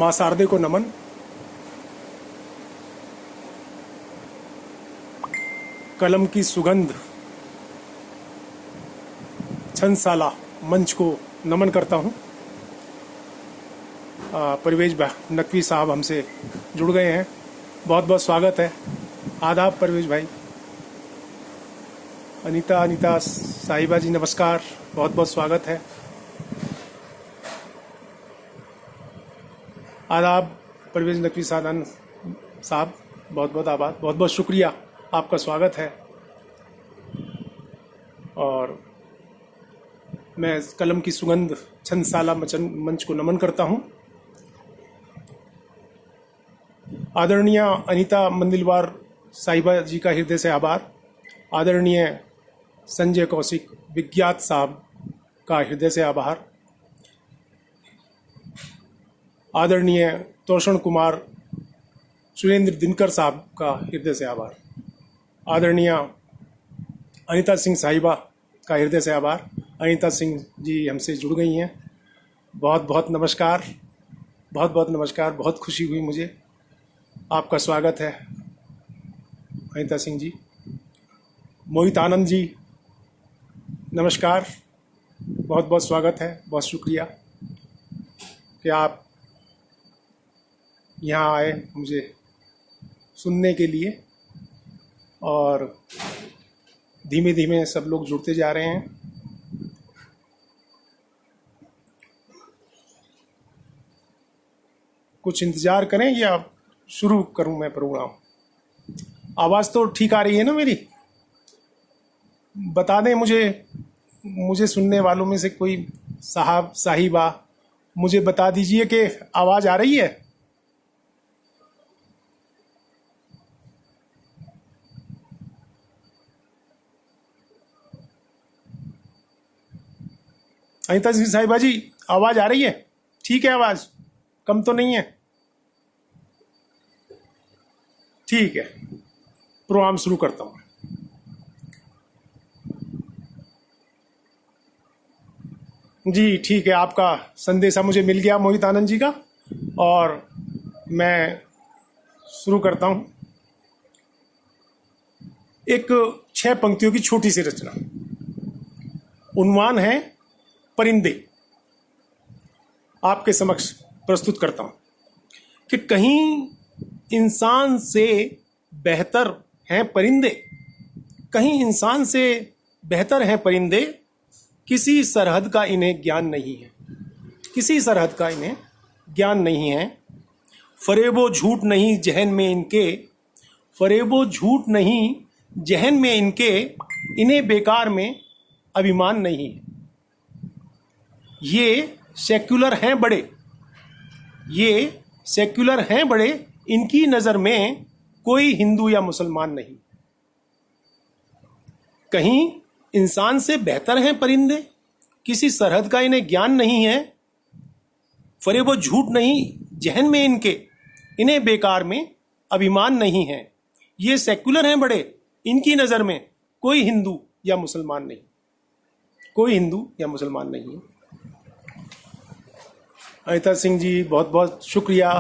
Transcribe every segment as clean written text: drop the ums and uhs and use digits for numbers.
माँ शारदे को नमन। कलम की सुगंध छंदशाला मंच को नमन करता हूँ। परवेज नकवी साहब हमसे जुड़ गए हैं, बहुत बहुत स्वागत है। आदाब परवेज भाई। अनीता साहिबा जी नमस्कार, बहुत बहुत स्वागत है। आदाब परवेज नकवी साहब, बहुत बहुत आभार, बहुत बहुत शुक्रिया, आपका स्वागत है। और मैं कलम की सुगंध छंदशाला मंच को नमन करता हूँ। आदरणीय अनीता मंदिलवार साहिबा जी का हृदय से आभार। आदरणीय संजय कौशिक विज्ञात साहब का हृदय से आभार। आदरणीय तोषण कुमार सुरेंद्र दिनकर साहब का हृदय से आभार। आदरणीय अनीता सिंह साहिबा का हृदय से आभार। अनीता सिंह जी हमसे जुड़ गई हैं, बहुत बहुत नमस्कार, बहुत बहुत नमस्कार। बहुत खुशी हुई मुझे, आपका स्वागत है अनीता सिंह जी। मोहित आनंद जी नमस्कार, बहुत बहुत स्वागत है, बहुत शुक्रिया कि आप यहाँ आए मुझे सुनने के लिए। और धीमे धीमे सब लोग जुड़ते जा रहे हैं। कुछ इंतज़ार करें या शुरू करूं मैं प्रोग्राम? आवाज़ तो ठीक आ रही है ना मेरी? बता दें मुझे सुनने वालों में से कोई साहब साहिबा, मुझे बता दीजिए कि आवाज़ आ रही है। अनीता सिंह साहिबा जी, आवाज़ आ रही है? ठीक है, आवाज़ कम तो नहीं है? ठीक है, प्रोग्राम शुरू करता हूँ। जी ठीक है, आपका संदेशा मुझे मिल गया मोहित आनंद जी का, और मैं शुरू करता हूँ। एक 6 पंक्तियों की छोटी सी रचना। उन्वान है परिंदे। आपके समक्ष प्रस्तुत करता हूँ कि कहीं इंसान से बेहतर हैं परिंदे, कहीं इंसान से बेहतर हैं परिंदे, किसी सरहद का इन्हें ज्ञान नहीं है, किसी सरहद का इन्हें ज्ञान नहीं है। फरेबो झूठ नहीं जहन में इनके, फरेबो झूठ नहीं जहन में इनके, इन्हें बेकार में अभिमान नहीं है। ये सेक्युलर हैं बड़े, ये सेक्युलर हैं बड़े, इनकी नज़र में कोई हिंदू या मुसलमान नहीं। कहीं इंसान से बेहतर हैं परिंदे, किसी सरहद का इन्हें ज्ञान नहीं है। फरेबो झूठ नहीं जहन में इनके, इन्हें बेकार में अभिमान नहीं है। ये सेक्युलर हैं बड़े, इनकी नज़र में कोई हिंदू या मुसलमान नहीं, कोई हिंदू या मुसलमान नहीं है। अनीता सिंह जी बहुत बहुत शुक्रिया।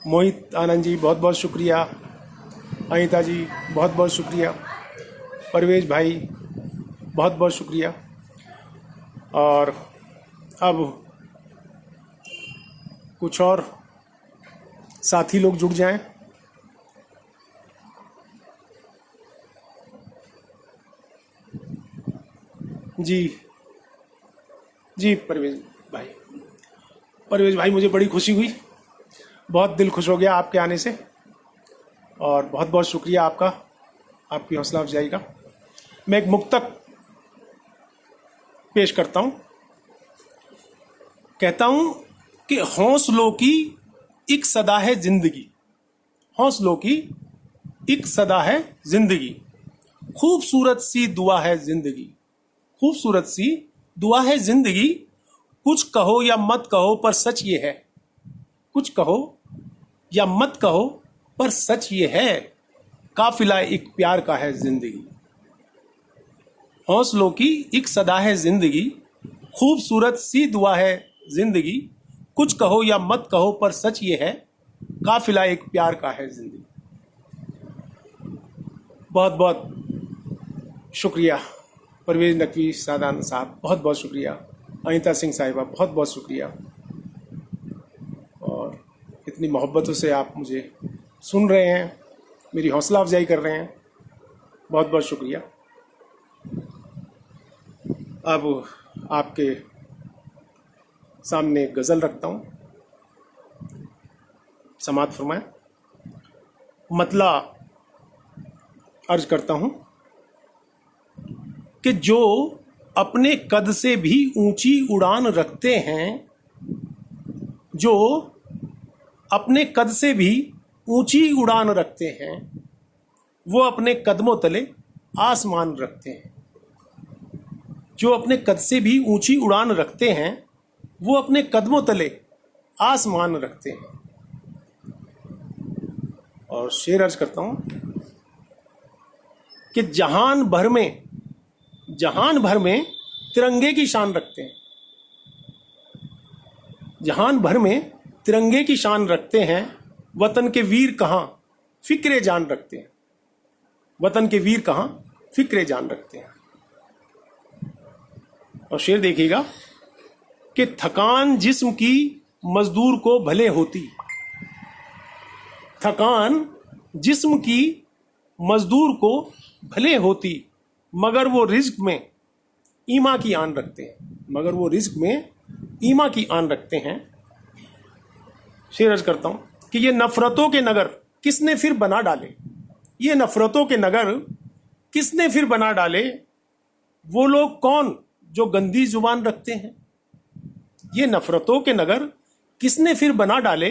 मोहित आनंद जी बहुत बहुत शुक्रिया। अनीता जी बहुत बहुत शुक्रिया। परवेज भाई बहुत बहुत शुक्रिया। और अब कुछ और साथी लोग जुड़ जाएं। जी परवेज भाई मुझे बड़ी खुशी हुई, बहुत दिल खुश हो गया आपके आने से, और बहुत बहुत शुक्रिया आपका, आपकी हौसला अफजाई का। मैं एक मुक्तक पेश करता हूँ। कहता हूँ कि हौसलों की एक सदा है जिंदगी, हौसलों की एक सदा है जिंदगी, खूबसूरत सी दुआ है जिंदगी, खूबसूरत सी दुआ है जिंदगी। कुछ कहो या मत कहो पर सच ये है, कुछ कहो या मत कहो पर सच ये है, काफिला एक प्यार का है जिंदगी। हौसलों की एक सदा है जिंदगी, खूबसूरत सी दुआ है जिंदगी, कुछ कहो या मत कहो पर सच ये है, काफिला एक प्यार का है जिंदगी। बहुत बहुत शुक्रिया परवेज नकवी सादान साहब, बहुत बहुत शुक्रिया। अनीता सिंह साहिबा, बहुत बहुत शुक्रिया। और इतनी मोहब्बतों से आप मुझे सुन रहे हैं, मेरी हौसला अफजाई कर रहे हैं, बहुत बहुत शुक्रिया। अब आपके सामने गज़ल रखता हूँ, समात फरमाएं। मतला अर्ज करता हूँ कि जो अपने कद से भी ऊंची उड़ान रखते हैं, जो अपने कद से भी ऊंची उड़ान रखते हैं, वो अपने कदमों तले आसमान रखते हैं। जो अपने कद से भी ऊंची उड़ान रखते हैं, वो अपने कदमों तले आसमान रखते हैं। और शेर अर्ज करता हूं कि जहान भर में तिरंगे की शान रखते हैं। जहान भर में तिरंगे की शान रखते हैं, वतन के वीर कहां फिक्रे जान रखते हैं। वतन के वीर कहां फिक्रे जान रखते हैं। और शेर देखिएगा कि थकान जिस्म की मजदूर को भले होती, थकान जिस्म की मजदूर को भले होती, मगर वो रिज्क में ईमा की आन रखते हैं। मगर वो रिज्क में ईमा की आन रखते हैं। शेर अर्ज करता हूं कि ये नफरतों के नगर किसने फिर बना डाले। ये नफरतों के नगर किसने फिर बना डाले, वो लोग कौन जो गंदी जुबान रखते हैं। ये नफरतों के नगर किसने फिर बना डाले,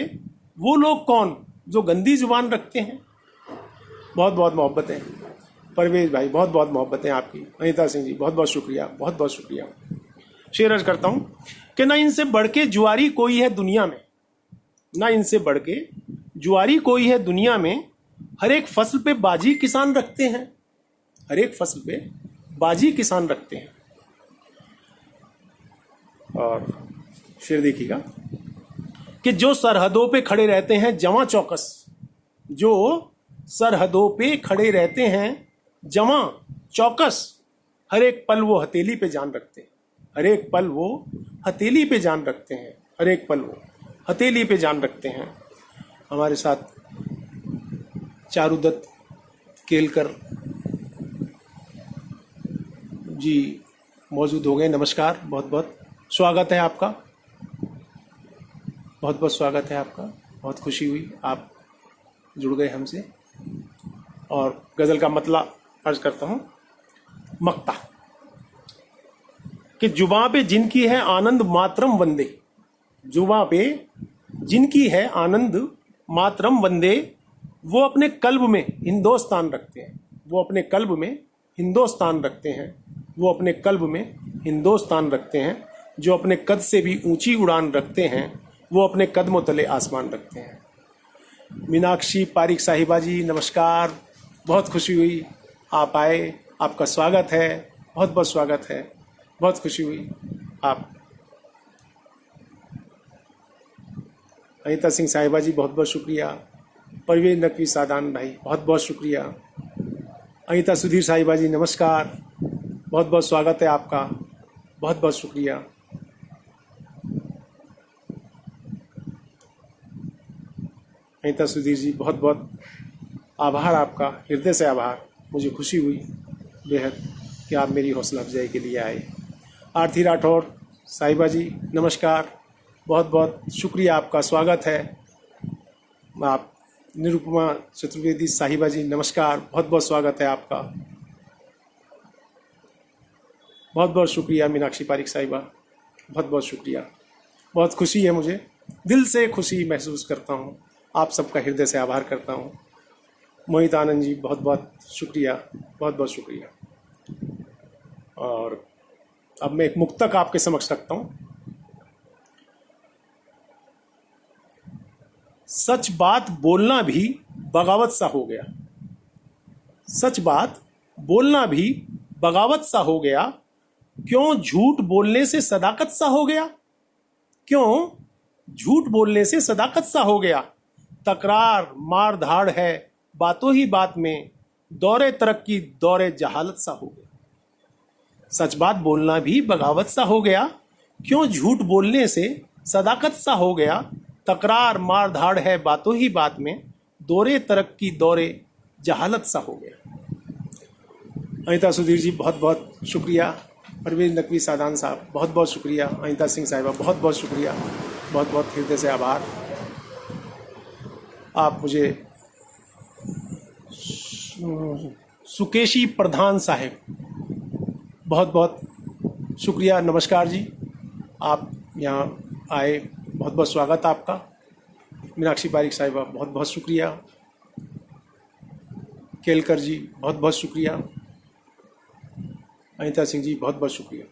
वो लोग कौन जो गंदी जुबान रखते हैं। बहुत बहुत मोहब्बतें परवेज भाई, बहुत बहुत मोहब्बतें आपकी। अनीता सिंह जी, बहुत बहुत शुक्रिया, बहुत बहुत शुक्रिया। शेर अर्ज करता हूं कि ना इनसे बढ़ के जुआरी कोई है दुनिया में, ना इनसे बढ़ के जुआरी कोई है दुनिया में। हर एक फसल पे बाजी किसान रखते हैं, हर एक फसल पे बाजी किसान रखते हैं। और शेर देखिएगा कि जो सरहदों पे खड़े रहते हैं जवां चौकस, जो सरहदों पे खड़े रहते हैं जवां चौकस, हर एक पल वो हथेली पे जान रखते हैं। हर एक पल वो हथेली पे जान रखते हैं। हर एक पल वो हथेली पे जान रखते हैं। हमारे साथ चारुदत्त केलकर जी मौजूद हो गए। नमस्कार, बहुत बहुत स्वागत है आपका, बहुत बहुत स्वागत है आपका। बहुत खुशी हुई आप जुड़ गए हमसे। और गज़ल का मतला अर्ज करता हूँ। मक्ता कि जुबां पे जिनकी है आनंद मातरम वंदे, जुबां पे जिनकी है आनंद मातरम वंदे, वो अपने कल्ब में हिंदुस्तान रखते हैं। वो अपने कल्ब में हिंदुस्तान रखते हैं। वो अपने कल्ब में हिंदुस्तान रखते हैं। जो अपने कद से भी ऊंची उड़ान रखते हैं, वो अपने कदमों तले आसमान रखते हैं। मीनाक्षी पारिक साहिबा जी, नमस्कार, बहुत खुशी हुई आप आए, आपका स्वागत है, बहुत बहुत स्वागत है, बहुत खुशी हुई आप। अनीता सिंह साहिबा जी, बहुत बहुत शुक्रिया। परवेज नकवी सादान भाई, बहुत बहुत शुक्रिया। अनीता सुधीर साहिबा जी, नमस्कार, बहुत बहुत स्वागत है आपका, बहुत बहुत शुक्रिया। अनीता सुधीर जी, बहुत बहुत आभार आपका, हृदय से आभार। मुझे खुशी हुई बेहद कि आप मेरी हौसला अफजाई के लिए आए। आरती राठौर साहिबा जी, नमस्कार, बहुत बहुत शुक्रिया, आपका स्वागत है। आप निरुपमा चतुर्वेदी साहिबा जी, नमस्कार, बहुत बहुत स्वागत है आपका। बहुत बहुत शुक्रिया मीनाक्षी पारिक साहिबा, बहुत बहुत शुक्रिया। बहुत खुशी है, मुझे दिल से खुशी महसूस करता हूँ। आप सबका हृदय से आभार करता हूँ। मोहित आनंद जी, बहुत बहुत शुक्रिया, बहुत बहुत शुक्रिया। और अब मैं एक मुक्तक आपके समक्ष रखता हूँ। सच बात बोलना भी बगावत सा हो गया, सच बात बोलना भी बगावत सा हो गया। क्यों झूठ बोलने से सदाकत सा हो गया, क्यों झूठ बोलने से सदाकत सा हो गया, तकरार मार धाड़ है बातों ही बात में, दौरे तरक्की दौरे जहालत सा हो गया। सच बात बोलना भी बगावत सा हो गया, क्यों झूठ बोलने से सदाकत सा हो गया, तकरार मार धाड़ है बातों ही बात में, दौरे तरक्की दौरे जहालत सा हो गया। अनिता सुधीर जी बहुत बहुत शुक्रिया। परवेज नकवी सादान साहब बहुत बहुत शुक्रिया। अनिता सिंह साहिबा बहुत बहुत शुक्रिया, बहुत बहुत हृदय से आभार। आप मुझे सुकेशी प्रधान साहिब बहुत बहुत शुक्रिया, नमस्कार जी। आप यहाँ आए, बहुत बहुत स्वागत आपका। मीनाक्षी पारिक साहिबा बहुत बहुत शुक्रिया। केलकर जी बहुत बहुत शुक्रिया। अनिता सिंह जी बहुत बहुत शुक्रिया।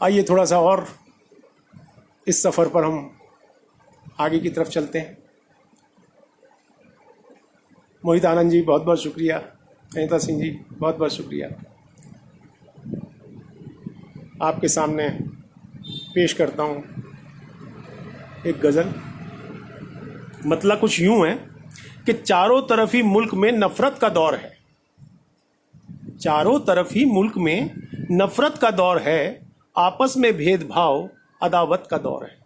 आइए थोड़ा सा और इस सफ़र पर हम आगे की तरफ चलते हैं। मोहित आनंद जी बहुत बहुत शुक्रिया। अनिता सिंह जी बहुत बहुत शुक्रिया। आपके सामने पेश करता हूँ एक गज़ल। मतलब कुछ यूं है कि चारों तरफ ही मुल्क में नफरत का दौर है, चारों तरफ ही मुल्क में नफरत का दौर है, आपस में भेदभाव अदावत का दौर है।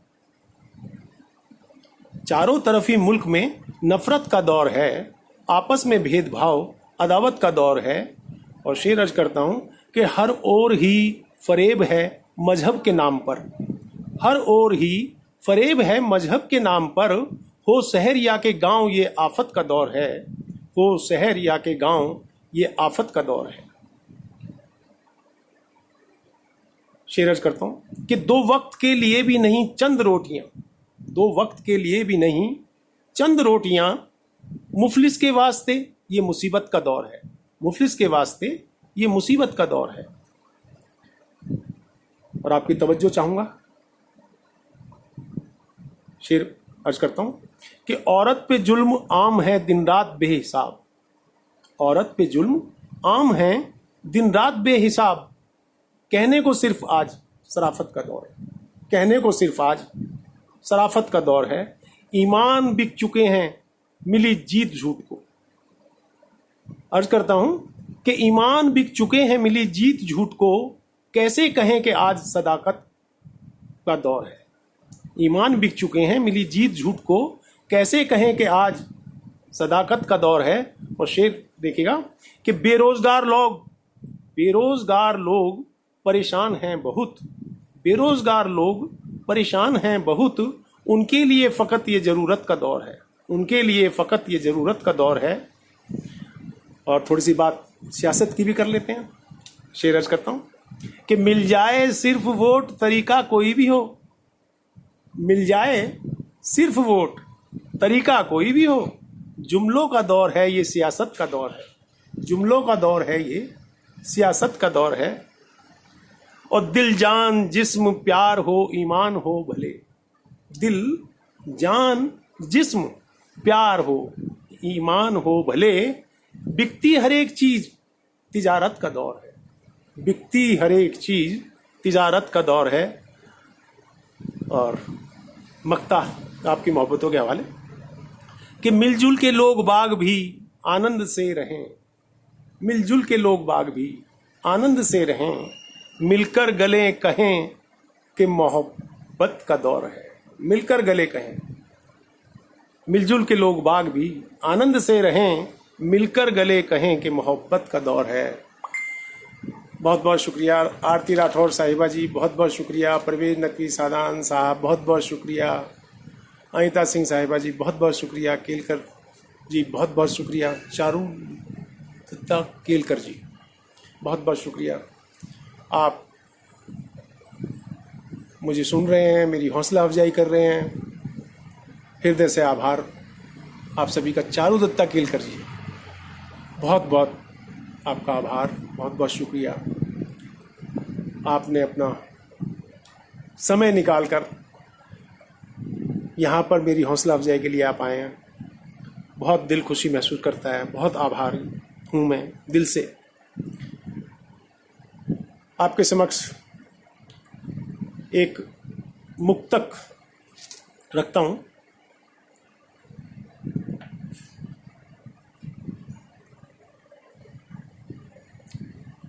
चारों तरफ ही मुल्क में नफरत का दौर है, आपस में भेदभाव अदावत का दौर है। और शेर अर्ज करता हूं कि हर ओर ही फरेब है मजहब के नाम पर, हर ओर ही फरेब है मजहब के नाम पर, हो शहर या के गांव ये आफत का दौर है, हो शहर या के गांव ये आफत का दौर है। शेर अर्ज करता हूं कि दो वक्त के लिए भी नहीं चंद रोटियां, दो वक्त के लिए भी नहीं चंद रोटियां, मुफलिस के वास्ते ये मुसीबत का दौर है, मुफलिस के वास्ते ये मुसीबत का दौर है। और आपकी तवज्जो चाहूंगा, शेर अर्ज करता हूं कि औरत पे जुल्म आम है दिन रात बेहिसाब, औरत पे जुल्म आम है दिन रात बेहिसाब, कहने को सिर्फ आज शराफत का दौर है, कहने को सिर्फ आज शराफत का दौर है। ईमान बिक चुके हैं मिली जीत झूठ को, अर्ज करता हूं कि ईमान बिक चुके हैं मिली जीत झूठ को, कैसे कहें कि आज सदाकत का दौर है। ईमान बिक चुके हैं मिली जीत झूठ को, कैसे कहें कि आज सदाकत का दौर है। और शेर देखिएगा कि बेरोजगार लोग परेशान हैं बहुत, बेरोजगार लोग परेशान हैं बहुत, उनके लिए फ़कत ये ज़रूरत का दौर है, उनके लिए फ़कत ये ज़रूरत का दौर है। और थोड़ी सी बात सियासत की भी कर लेते हैं। शेर अर्ज करता हूँ कि मिल जाए सिर्फ वोट तरीका कोई भी हो, मिल जाए सिर्फ वोट तरीका कोई भी हो, जुमलों का दौर है ये सियासत का दौर है, जुमलों का दौर है ये सियासत का दौर है। और दिल जान जिस्म प्यार हो ईमान हो भले, दिल जान जिस्म प्यार हो ईमान हो भले, बिकती हर एक चीज तिजारत का दौर है, बिकती हर एक चीज तिजारत का दौर है। और मक्ता आपकी मोहब्बतों के हवाले कि मिलजुल के लोग बाग भी आनंद से रहें, मिलजुल के लोग बाग भी आनंद से रहें, मिलकर गले कहें कि मोहब्बत का दौर है, मिलकर गले कहें, मिलजुल के लोग बाग भी आनंद से रहें, मिलकर गले कहें कि मोहब्बत का दौर है। बहुत बहुत शुक्रिया। आरती राठौर साहिबा जी बहुत बहुत शुक्रिया। परवेज नकवी सादान साहब बहुत बहुत शुक्रिया। अनिता सिंह साहिबा जी बहुत बहुत शुक्रिया। केलकर जी बहुत बहुत शुक्रिया। चारुलता केलकर जी बहुत बहुत शुक्रिया। आप मुझे सुन रहे हैं, मेरी हौसला अफजाई कर रहे हैं, हृदय से आभार आप सभी का। चारुदत्ता केलकर जी बहुत बहुत आपका आभार, बहुत बहुत शुक्रिया। आपने अपना समय निकालकर यहाँ पर मेरी हौसला अफजाई के लिए आप आए हैं, बहुत दिल खुशी महसूस करता है, बहुत आभारी हूँ मैं दिल से। आपके समक्ष एक मुक्तक रखता हूं।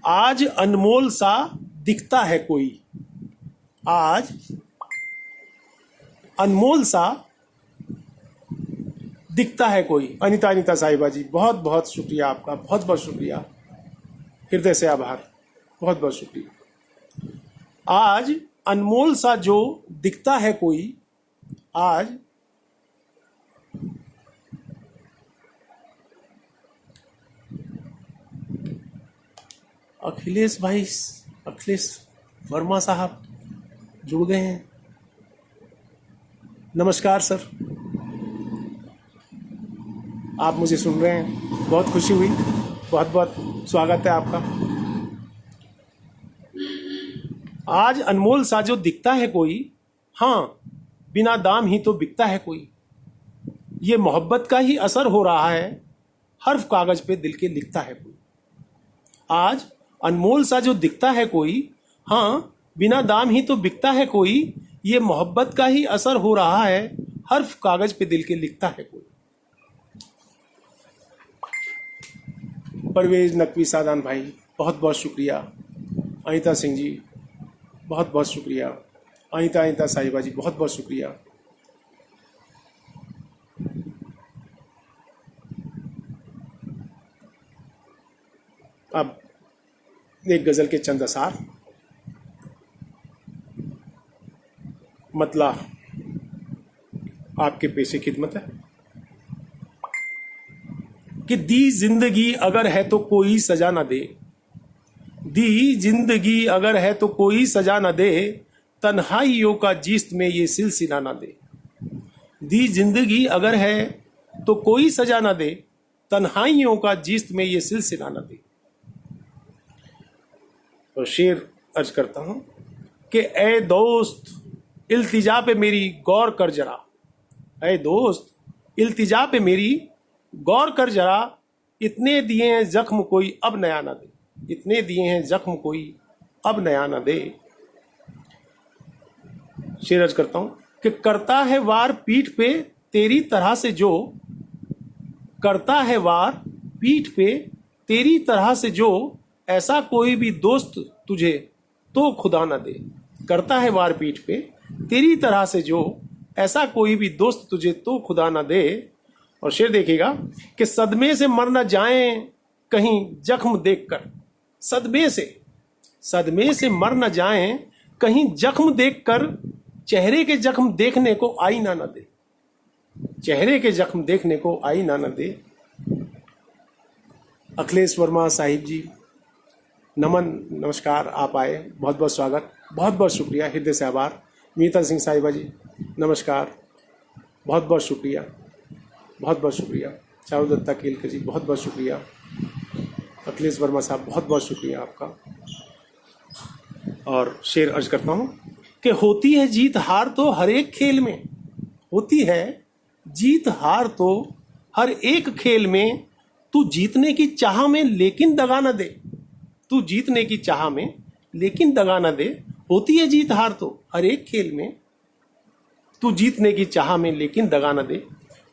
आज अनमोल सा दिखता है कोई, आज अनमोल सा दिखता है कोई। अनीता साहिबा जी, बहुत बहुत शुक्रिया आपका, बहुत बहुत शुक्रिया, हृदय से आभार, बहुत बहुत शुक्रिया। आज अनमोल सा जो दिखता है कोई, आज अखिलेश भाई, अखिलेश वर्मा साहब जुड़ गए हैं। नमस्कार सर, आप मुझे सुन रहे हैं, बहुत खुशी हुई, बहुत बहुत स्वागत है आपका। आज अनमोल सा जो दिखता है कोई, हाँ बिना दाम ही तो बिकता है कोई। ये मोहब्बत का ही असर हो रहा है, हर्फ कागज पे दिल के लिखता है कोई। आज अनमोल सा जो दिखता है कोई, हाँ बिना दाम ही तो बिकता है कोई। ये मोहब्बत का ही असर हो रहा है, हर्फ कागज पे दिल के लिखता है कोई। परवेज नकवी सादान भाई, बहुत बहुत शुक्रिया। अनीता सिंह जी, बहुत बहुत शुक्रिया। अनीता साहिबा जी, बहुत बहुत शुक्रिया। अब एक गजल के चंद असार। मतला आपके पेशे खिदमत है कि दी जिंदगी अगर है तो कोई सजा ना दे, दी जिंदगी अगर है तो कोई सजा ना दे, तन्हाइयों का जिस्त में ये सिलसिला ना दे। दी जिंदगी अगर है तो कोई सजा ना दे, तन्हाइयों का जिस्त में ये सिलसिला ना दे। तो शेर अर्ज करता हूं कि ए दोस्त इल्तिजा पे मेरी गौर कर जरा, ए दोस्त इल्तिजा पे मेरी गौर कर जरा, इतने दिए हैं जख्म कोई अब नया ना दे, इतने दिए हैं जख्म कोई अब नया ना दे। शेर अर्ज करता हूं कि करता है वार पीठ पे तेरी तरह से जो, करता है वार पीठ पे तेरी तरह से जो, ऐसा कोई भी दोस्त तुझे तो खुदा ना दे। करता है वार पीठ पे तेरी तरह से जो, ऐसा कोई भी दोस्त तुझे तो खुदा ना दे। और शेर देखिएगा कि सदमे से मर न जाएं कहीं जख्म देखकर, सदमे से मर न जाएं कहीं जख्म देखकर, चेहरे के जख्म देखने को आईना न दे, चेहरे के जख्म देखने को आईना न दे। अखिलेश वर्मा साहिब जी, नमन, नमस्कार, आप आए, बहुत बहुत स्वागत, बहुत बहुत शुक्रिया, हृदय से आभार। मीता सिंह साहिबा जी, नमस्कार, बहुत बहुत शुक्रिया, बहुत बहुत शुक्रिया। चारुदत्ता केलकर जी, बहुत बहुत शुक्रिया। अखिलेश वर्मा साहब, बहुत बहुत शुक्रिया आपका। और शेर अर्ज करता हूँ कि होती है जीत हार तो हर एक खेल में, होती है जीत हार तो हर एक खेल में, तू जीतने की चाह में लेकिन दगा न दे, तू जीतने की चाह में लेकिन दगा न दे। होती है जीत हार तो हर एक खेल में, तू जीतने की चाह में लेकिन दगा न दे।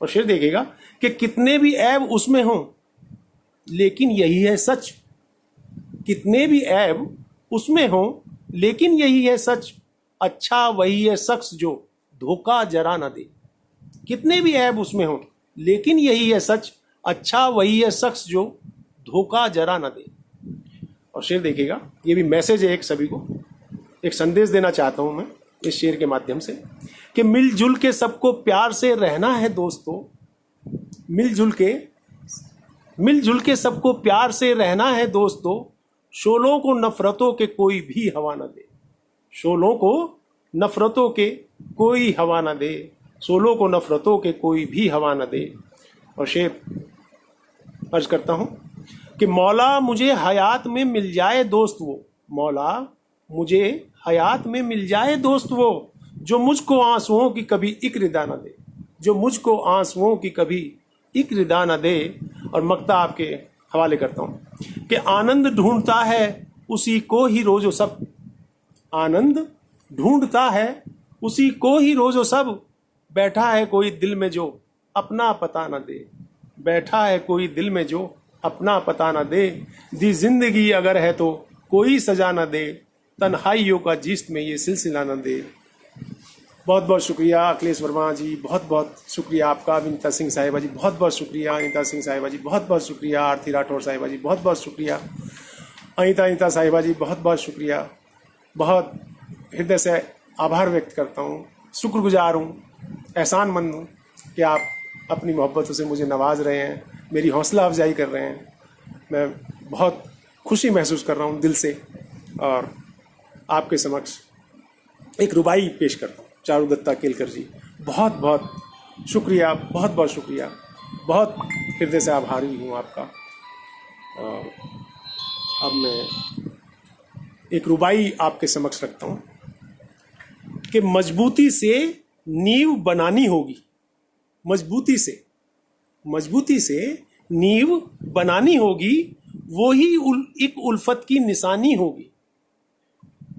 और शेर देखेगा कि कितने भी ऐब उसमें हो लेकिन यही है सच, कितने भी ऐब उसमें हो लेकिन यही है सच, अच्छा वही है शख्स जो धोखा जरा न दे। कितने भी ऐब उसमें हो लेकिन यही है सच, अच्छा वही है शख्स जो धोखा जरा न दे। और शेर देखिएगा, ये भी मैसेज है एक सभी को, एक संदेश देना चाहता हूं मैं इस शेर के माध्यम से कि मिलजुल के सबको प्यार से रहना है दोस्तों, मिलजुल के सबको प्यार से रहना है दोस्तों, शोलों को नफरतों के कोई भी हवा न दे, शोलों को नफरतों के कोई हवा न दे, शोलों को नफरतों के कोई भी हवा न दे। और शेर अर्ज करता हूं कि मौला मुझे हयात में मिल जाए दोस्त वो, मौला मुझे हयात में मिल जाए दोस्त वो, जो मुझको आंसुओं की कभी एक रिदा न दे, जो मुझको आंसुओं की कभी एक रिदा न दे। और मक्ता आपके हवाले करता हूं कि आनंद ढूंढता है उसी को ही रोजो सब, आनंद ढूंढता है उसी को ही रोजो सब। बैठा है कोई दिल में जो अपना पता न दे, बैठा है कोई दिल में जो अपना पता न दे। दी जिंदगी अगर है तो कोई सजा न दे, तन्हाइयों का जिस्म में ये सिलसिला न दे। बहुत बहुत शुक्रिया अखिलेश वर्मा जी, बहुत बहुत शुक्रिया आपका। विनीता सिंह साहिबा जी बहुत बहुत शुक्रिया। अनीता सिंह साहिबा जी बहुत बहुत शुक्रिया। आरती राठौर साहिबा जी बहुत बहुत शुक्रिया। अनीता साहिबा जी बहुत बहुत शुक्रिया। बहुत हृदय से आभार व्यक्त करता हूँ, शुक्रगुजार हूँ, एहसानमंद हूँ कि आप अपनी मोहब्बतों से मुझे नवाज रहे हैं, मेरी हौसला अफजाई कर रहे हैं। मैं बहुत खुशी महसूस कर रहा हूँ दिल से। और आपके समक्ष एक रुबाई पेश करता हूँ। चारुदत्ता केलकर जी, बहुत बहुत शुक्रिया, बहुत बहुत शुक्रिया, बहुत हृदय से आभारी हूँ आपका। और अब मैं एक रुबाई आपके समक्ष रखता हूँ कि मजबूती से नींव बनानी होगी, मजबूती से नींव बनानी होगी, वो ही एक उल्फत की निशानी होगी।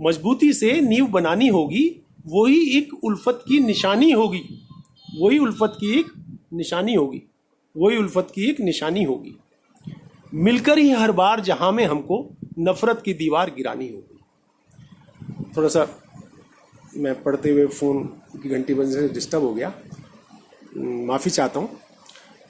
मजबूती से नींव बनानी होगी, वही एक उल्फत की निशानी होगी, वही उल्फत की एक निशानी होगी, वही उल्फत की एक निशानी होगी। मिलकर ही हर बार जहां में हमको नफरत की दीवार गिरानी होगी। थोड़ा सा मैं पढ़ते हुए फ़ोन की घंटी बजने से डिस्टर्ब हो गया, माफ़ी चाहता हूँ।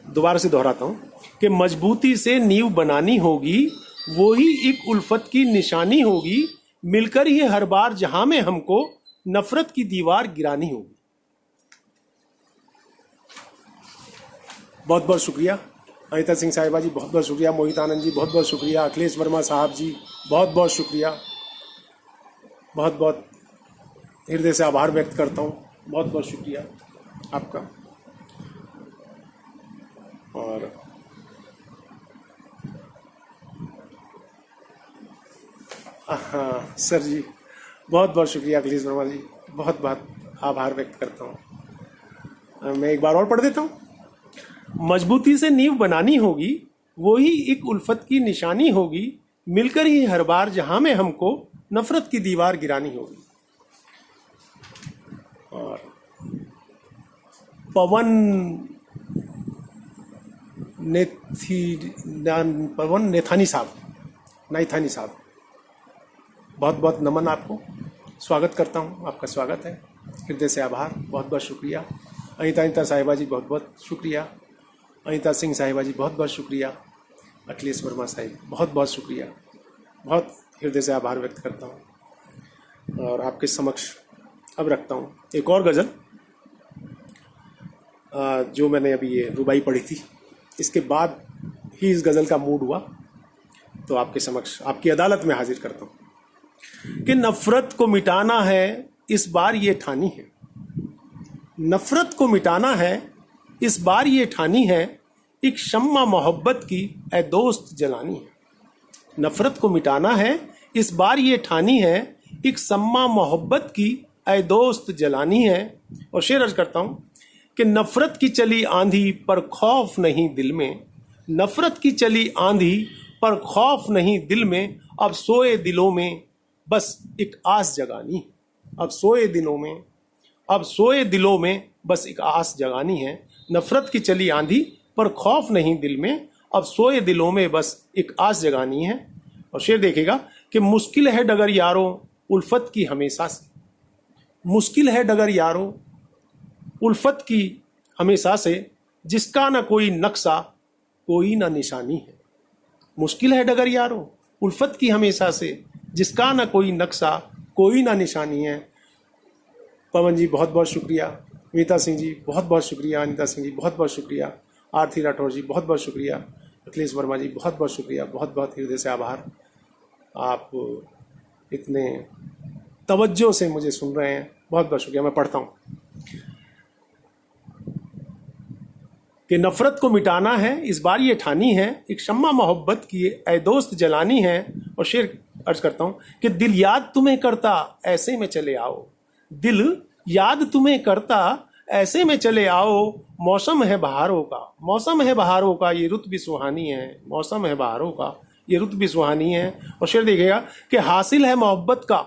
दोबारा से दोहराता हूँ कि मजबूती से नींव बनानी होगी, वही एक उल्फत की निशानी होगी। मिलकर ही हर बार जहां में हमको नफरत की दीवार गिरानी होगी। बहुत बहुत शुक्रिया अनीता सिंह साहिबा जी, बहुत बहुत शुक्रिया। मोहित आनंद जी बहुत बहुत शुक्रिया। अखिलेश वर्मा साहब जी बहुत बहुत शुक्रिया। बहुत बहुत हृदय से आभार व्यक्त करता हूँ, बहुत बहुत शुक्रिया आपका। और हाँ सर जी, बहुत बहुत शुक्रिया अखिलेश वर्मा जी, बहुत बहुत आभार व्यक्त करता हूँ। मैं एक बार और पढ़ देता हूँ। मजबूती से नींव बनानी होगी, वही एक उल्फत की निशानी होगी। मिलकर ही हर बार जहां में हमको नफरत की दीवार गिरानी होगी। और पवन नेथानी साहब, बहुत बहुत नमन आपको, स्वागत करता हूँ, आपका स्वागत है, हृदय से आभार, बहुत बहुत शुक्रिया। अनीता साहिबा जी बहुत बहुत शुक्रिया। अनीता सिंह साहिबा जी बहुत बहुत शुक्रिया। अखिलेश वर्मा साहिब बहुत बहुत शुक्रिया, बहुत हृदय से आभार व्यक्त करता हूँ। और आपके समक्ष अब रखता हूँ एक और गज़ल, जो मैंने अभी ये रुबाई पढ़ी थी, इसके बाद ही इस गज़ल का मूड हुआ, तो आपके समक्ष आपकी अदालत में हाजिर करता हूँ कि नफ़रत को मिटाना है इस बार ये ठानी है। नफ़रत को मिटाना है इस बार ये ठानी है, एक शम्मा मोहब्बत की ए दोस्त जलानी है। नफ़रत को मिटाना है इस बार ये ठानी है, एक शम्मा मोहब्बत की ए दोस्त जलानी है। और शेर अर्ज करता हूँ कि नफ़रत की चली आंधी पर खौफ नहीं दिल में, नफ़रत की चली आंधी पर खौफ नहीं दिल में, अब सोए दिलों में बस एक आस जगानी है। अब सोए दिलों में बस एक आस जगानी है। नफ़रत की चली आंधी पर खौफ नहीं दिल में, अब सोए दिलों में बस एक आस जगानी है। और शेर देखिएगा कि मुश्किल है डगर यारों उल्फत की हमेशा से, मुश्किल है डगर यारों उल्फत की हमेशा से, जिसका ना कोई नक्शा कोई ना निशानी है। मुश्किल है डगर यारों उल्फत की हमेशा से, जिसका ना कोई नक्शा कोई ना निशानी है। पवन जी बहुत बहुत शुक्रिया। मीता सिंह जी बहुत बहुत शुक्रिया। अनीता सिंह जी बहुत बहुत शुक्रिया। आरती राठौर जी बहुत बहुत शुक्रिया। अखिलेश वर्मा जी बहुत बहुत शुक्रिया, बहुत बहुत हृदय से आभार। आप इतने तवज्जो से मुझे सुन रहे हैं, बहुत बहुत शुक्रिया। मैं पढ़ता हूँ कि नफ़रत को मिटाना है इस बार ये ठानी है, एक शम्मा मोहब्बत की ए दोस्त जलानी है। और शेर अर्ज करता हूँ कि दिल याद तुम्हें करता ऐसे में चले आओ, दिल याद तुम्हें करता ऐसे में चले आओ। मौसम है बहारों का, मौसम है बहारों का, ये रुत भी सुहानी है, मौसम है बहारों का, ये रुत भी सुहानी है। और शेर देखिएगा कि हासिल है मोहब्बत का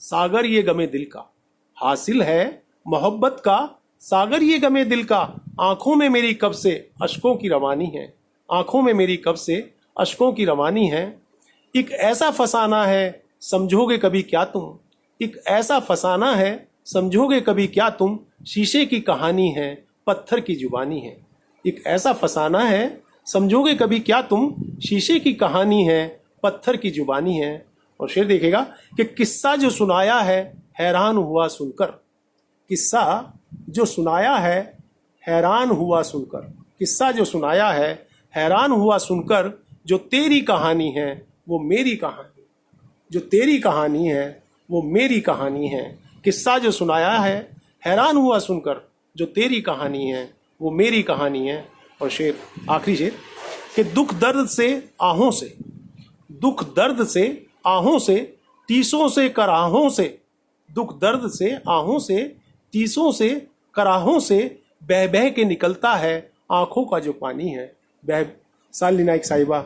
सागर ये गमे दिल का, हासिल है मोहब्बत का सागर ये गमे दिल का। आंखों में मेरी कब से अश्कों की रवानी है, आंखों में मेरी कब से अश्कों की रवानी है। एक ऐसा फसाना है समझोगे कभी क्या तुम, एक ऐसा फसाना है समझोगे कभी क्या तुम। शीशे की कहानी है पत्थर की जुबानी है। एक ऐसा फसाना है समझोगे कभी क्या तुम, शीशे की कहानी है पत्थर की जुबानी है। और शेर देखेगा कि किस्सा जो सुनाया है हैरान हुआ सुनकर, किस्सा जो सुनाया है हैरान हुआ सुनकर, किस्सा जो सुनाया है हैरान हुआ सुनकर। जो तेरी कहानी है वो मेरी कहानी, जो तेरी कहानी है वो मेरी कहानी है। किस्सा जो सुनाया है हैरान हुआ सुनकर, जो तेरी कहानी है वो मेरी कहानी है। और शेर, आखिरी शेर, कि दुख दर्द से आहों से, दुख दर्द से आहों से, टीसों से कराहों से, दुख दर्द से आहों से, टीसों से कराहों से, बह बह के निकलता है आंखों का जो पानी है। बह शालिनी नाइक साहिबा,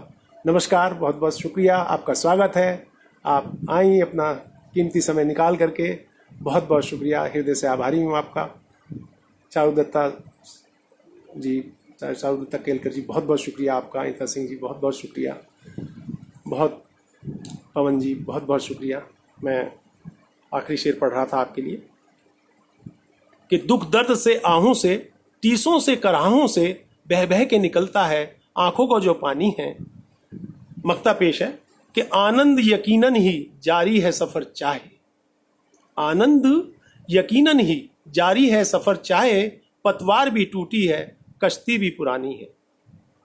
नमस्कार, बहुत बहुत शुक्रिया, आपका स्वागत है। आप आई अपना कीमती समय निकाल करके, बहुत बहुत शुक्रिया, हृदय से आभारी हूँ आपका। चारू दत्ता जी, चारू दत्ता केलकर जी, बहुत बहुत शुक्रिया आपका। अनिता सिंह जी, बहुत बहुत शुक्रिया। बहुत पवन जी, बहुत बहुत शुक्रिया। मैं आखिरी शेर पढ़ रहा था आपके लिए कि दुख दर्द से आहों से, टीसों से कराहों से, बह बह के निकलता है आंखों का जो पानी है। मक्ता पेश है कि आनंद यकीनन ही जारी है सफर चाहे, आनंद यकीनन ही जारी है सफर चाहे, पतवार भी टूटी है कश्ती भी पुरानी है।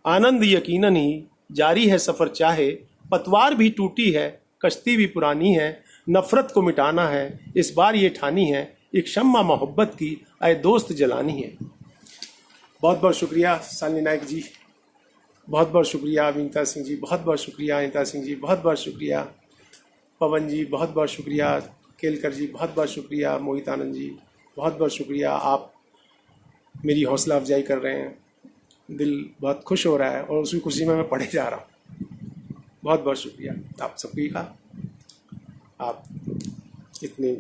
आनंद यकीनन ही जारी है सफर चाहे, पतवार भी टूटी है कश्ती भी पुरानी है। नफरत को मिटाना है इस बार ये ठानी है, एक शम्मा मोहब्बत की ऐ दोस्त जलानी है। बहुत बहुत शुक्रिया शालिनी नाइक जी, बहुत बहुत शुक्रिया अनीता सिंह जी, बहुत बहुत शुक्रिया अनीता सिंह जी, बहुत बहुत शुक्रिया पवन जी, बहुत बहुत शुक्रिया केलकर जी, बहुत बहुत शुक्रिया मोहित आनंद जी, बहुत बहुत शुक्रिया। आप मेरी हौसला अफजाई कर रहे हैं, दिल बहुत खुश हो रहा है और उसी खुशी में मैं पढ़े जा रहा हूँ। बहुत बहुत शुक्रिया आप सबकी का, आप इतनी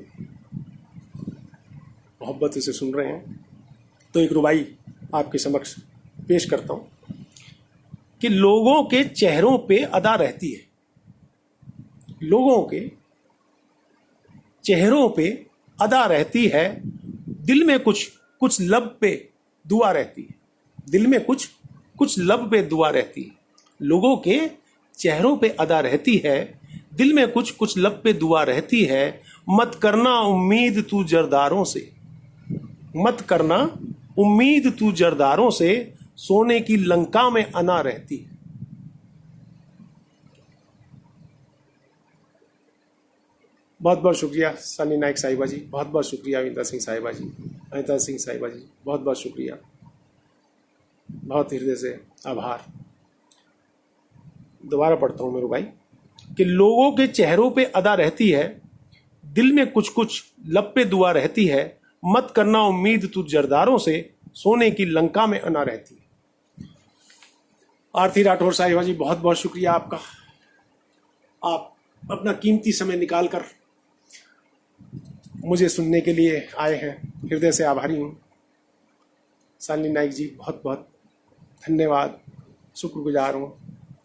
मोहब्बत से सुन रहे हैं। तो एक रुबाई आपके समक्ष पेश करता हूँ कि लोगों के चेहरों पे अदा रहती है, लोगों के चेहरों पे अदा रहती है, दिल में कुछ कुछ लब पे दुआ रहती है, दिल में कुछ कुछ लब पे दुआ रहती है। लोगों के चेहरों पे अदा रहती है, दिल में कुछ कुछ लब पे दुआ रहती है। मत करना उम्मीद तू जरदारों से, मत करना उम्मीद तू जरदारों से, सोने की लंका में अना रहती है। बहुत बहुत शुक्रिया शालिनी नाइक साहिबा जी, बहुत बहुत शुक्रिया अनीता सिंह साहिबा जी, अनीता सिंह साहिबा जी, बहुत बहुत शुक्रिया, बहुत हृदय से आभार। दोबारा पढ़ता हूँ मेरे भाई कि लोगों के चेहरों पे अदा रहती है, दिल में कुछ कुछ लब पे दुआ रहती है। मत करना उम्मीद तू जरदारों से, सोने की लंका में अना रहती है। आरती राठौर साहिबा जी, बहुत बहुत शुक्रिया आपका। आप अपना कीमती समय निकाल कर मुझे सुनने के लिए आए हैं, हृदय से आभारी हूँ। शालिनी नाइक जी, बहुत बहुत धन्यवाद, शुक्रगुजार हूँ,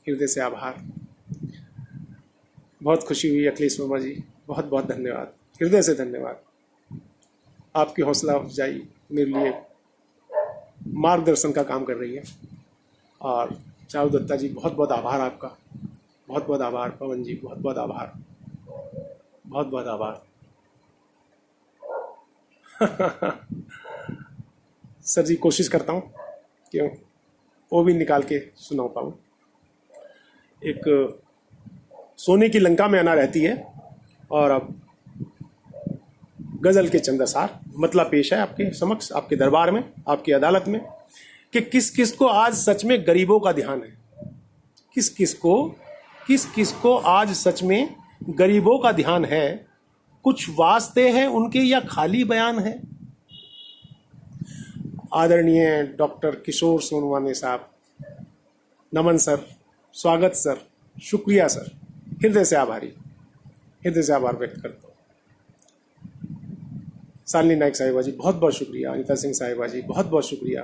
हृदय से आभार। बहुत खुशी हुई अखिलेश वर्मा जी, बहुत बहुत धन्यवाद, हृदय से धन्यवाद। आपकी हौसला अफजाई मेरे लिए मार्गदर्शन का काम कर रही है। और चारू दत्ता जी, बहुत बहुत आभार आपका, बहुत बहुत आभार। पवन जी, बहुत बहुत आभार, बहुत बहुत आभार। सर जी, कोशिश करता हूँ कि वो भी निकाल के सुना पाऊँ। एक सोने की लंका में अना रहती है, और अब गजल के चंदासार मतलब पेश है आपके समक्ष, आपके दरबार में, आपकी अदालत में, कि किस किस को आज सच में गरीबों का ध्यान है, किस किस को आज सच में गरीबों का ध्यान है। कुछ वास्ते हैं उनके या खाली बयान है। आदरणीय डॉक्टर किशोर सोनवाने साहब, नमन सर, स्वागत सर, शुक्रिया सर, हृदय से आभारी, हृदय से आभार व्यक्त करता हूँ। सालनी नायक साहिबा जी बहुत बहुत शुक्रिया, अनीता सिंह साहिबा जी बहुत बहुत शुक्रिया,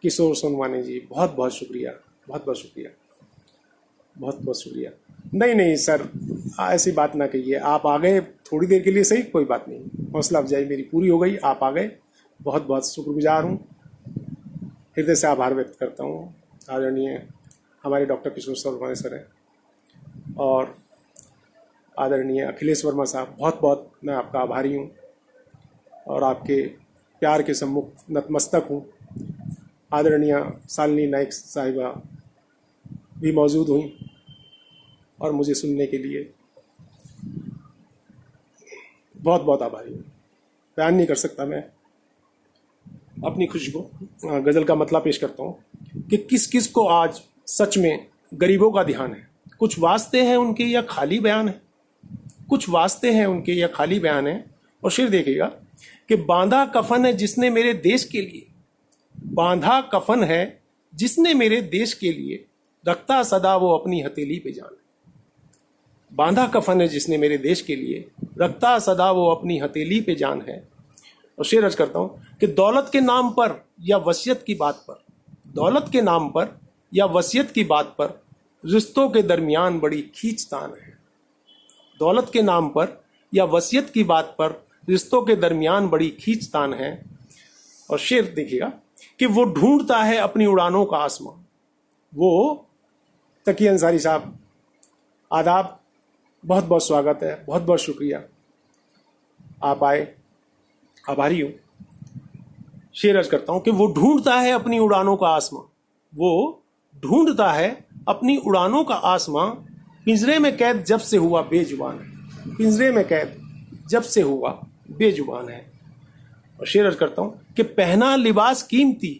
किशोर सोनवानी जी बहुत बहुत शुक्रिया, बहुत बहुत शुक्रिया, बहुत बहुत शुक्रिया। नहीं नहीं सर, ऐसी बात ना कहिए, आप आ गए थोड़ी देर के लिए सही, कोई बात नहीं, हौसला अफजाई मेरी पूरी हो गई, आप आ गए, बहुत बहुत शुक्रगुजार हूँ, हृदय से आभार व्यक्त करता हूँ। आदरणीय हमारे डॉक्टर किशोर सोनवानी सर हैं और आदरणीय अखिलेश वर्मा साहब, बहुत बहुत मैं आपका आभारी हूँ और आपके प्यार के सम्मुख नतमस्तक हूँ। आदरणीय सालनी नायक साहिबा भी मौजूद हुई और मुझे सुनने के लिए बहुत बहुत आभारी हूँ। बयान नहीं कर सकता मैं अपनी खुशी को। गज़ल का मतलब पेश करता हूँ कि किस किस को आज सच में गरीबों का ध्यान है। कुछ वास्ते हैं उनके या खाली बयान है, कुछ वास्ते हैं उनके या खाली बयान है। और शेर देखिएगा कि बांधा कफन है जिसने मेरे देश के लिए, बांधा कफन है जिसने मेरे देश के लिए, रखता सदा वो अपनी हथेली पे जान। बांधा कफन है जिसने मेरे देश के लिए, रखता सदा वो अपनी हथेली पे जान है। और शेर अर्ज करता हूं कि दौलत के नाम पर या वसीयत की बात पर, दौलत के नाम पर या वसीयत की बात पर रिश्तों के दरमियान बड़ी खींचतान है। दौलत के नाम पर या वसीयत की बात पर रिश्तों के दरमियान बड़ी खींचतान है। और शेर देखिएगा कि वो ढूंढता है अपनी उड़ानों का आसमां। वो तकी अंसारी साहब, आदाब, बहुत बहुत स्वागत है, बहुत बहुत शुक्रिया, आप आए, आभारी हूँ। शेर अर्ज करता हूँ कि वो ढूंढता है अपनी उड़ानों का आसमां, वो ढूंढता है अपनी उड़ानों का आसमां, पिंजरे में कैद जब से हुआ बेजुबान है, पिंजरे में कैद जब से हुआ बेजुबान है। और शेर अर्ज करता हूँ कि पहना लिबास कीमती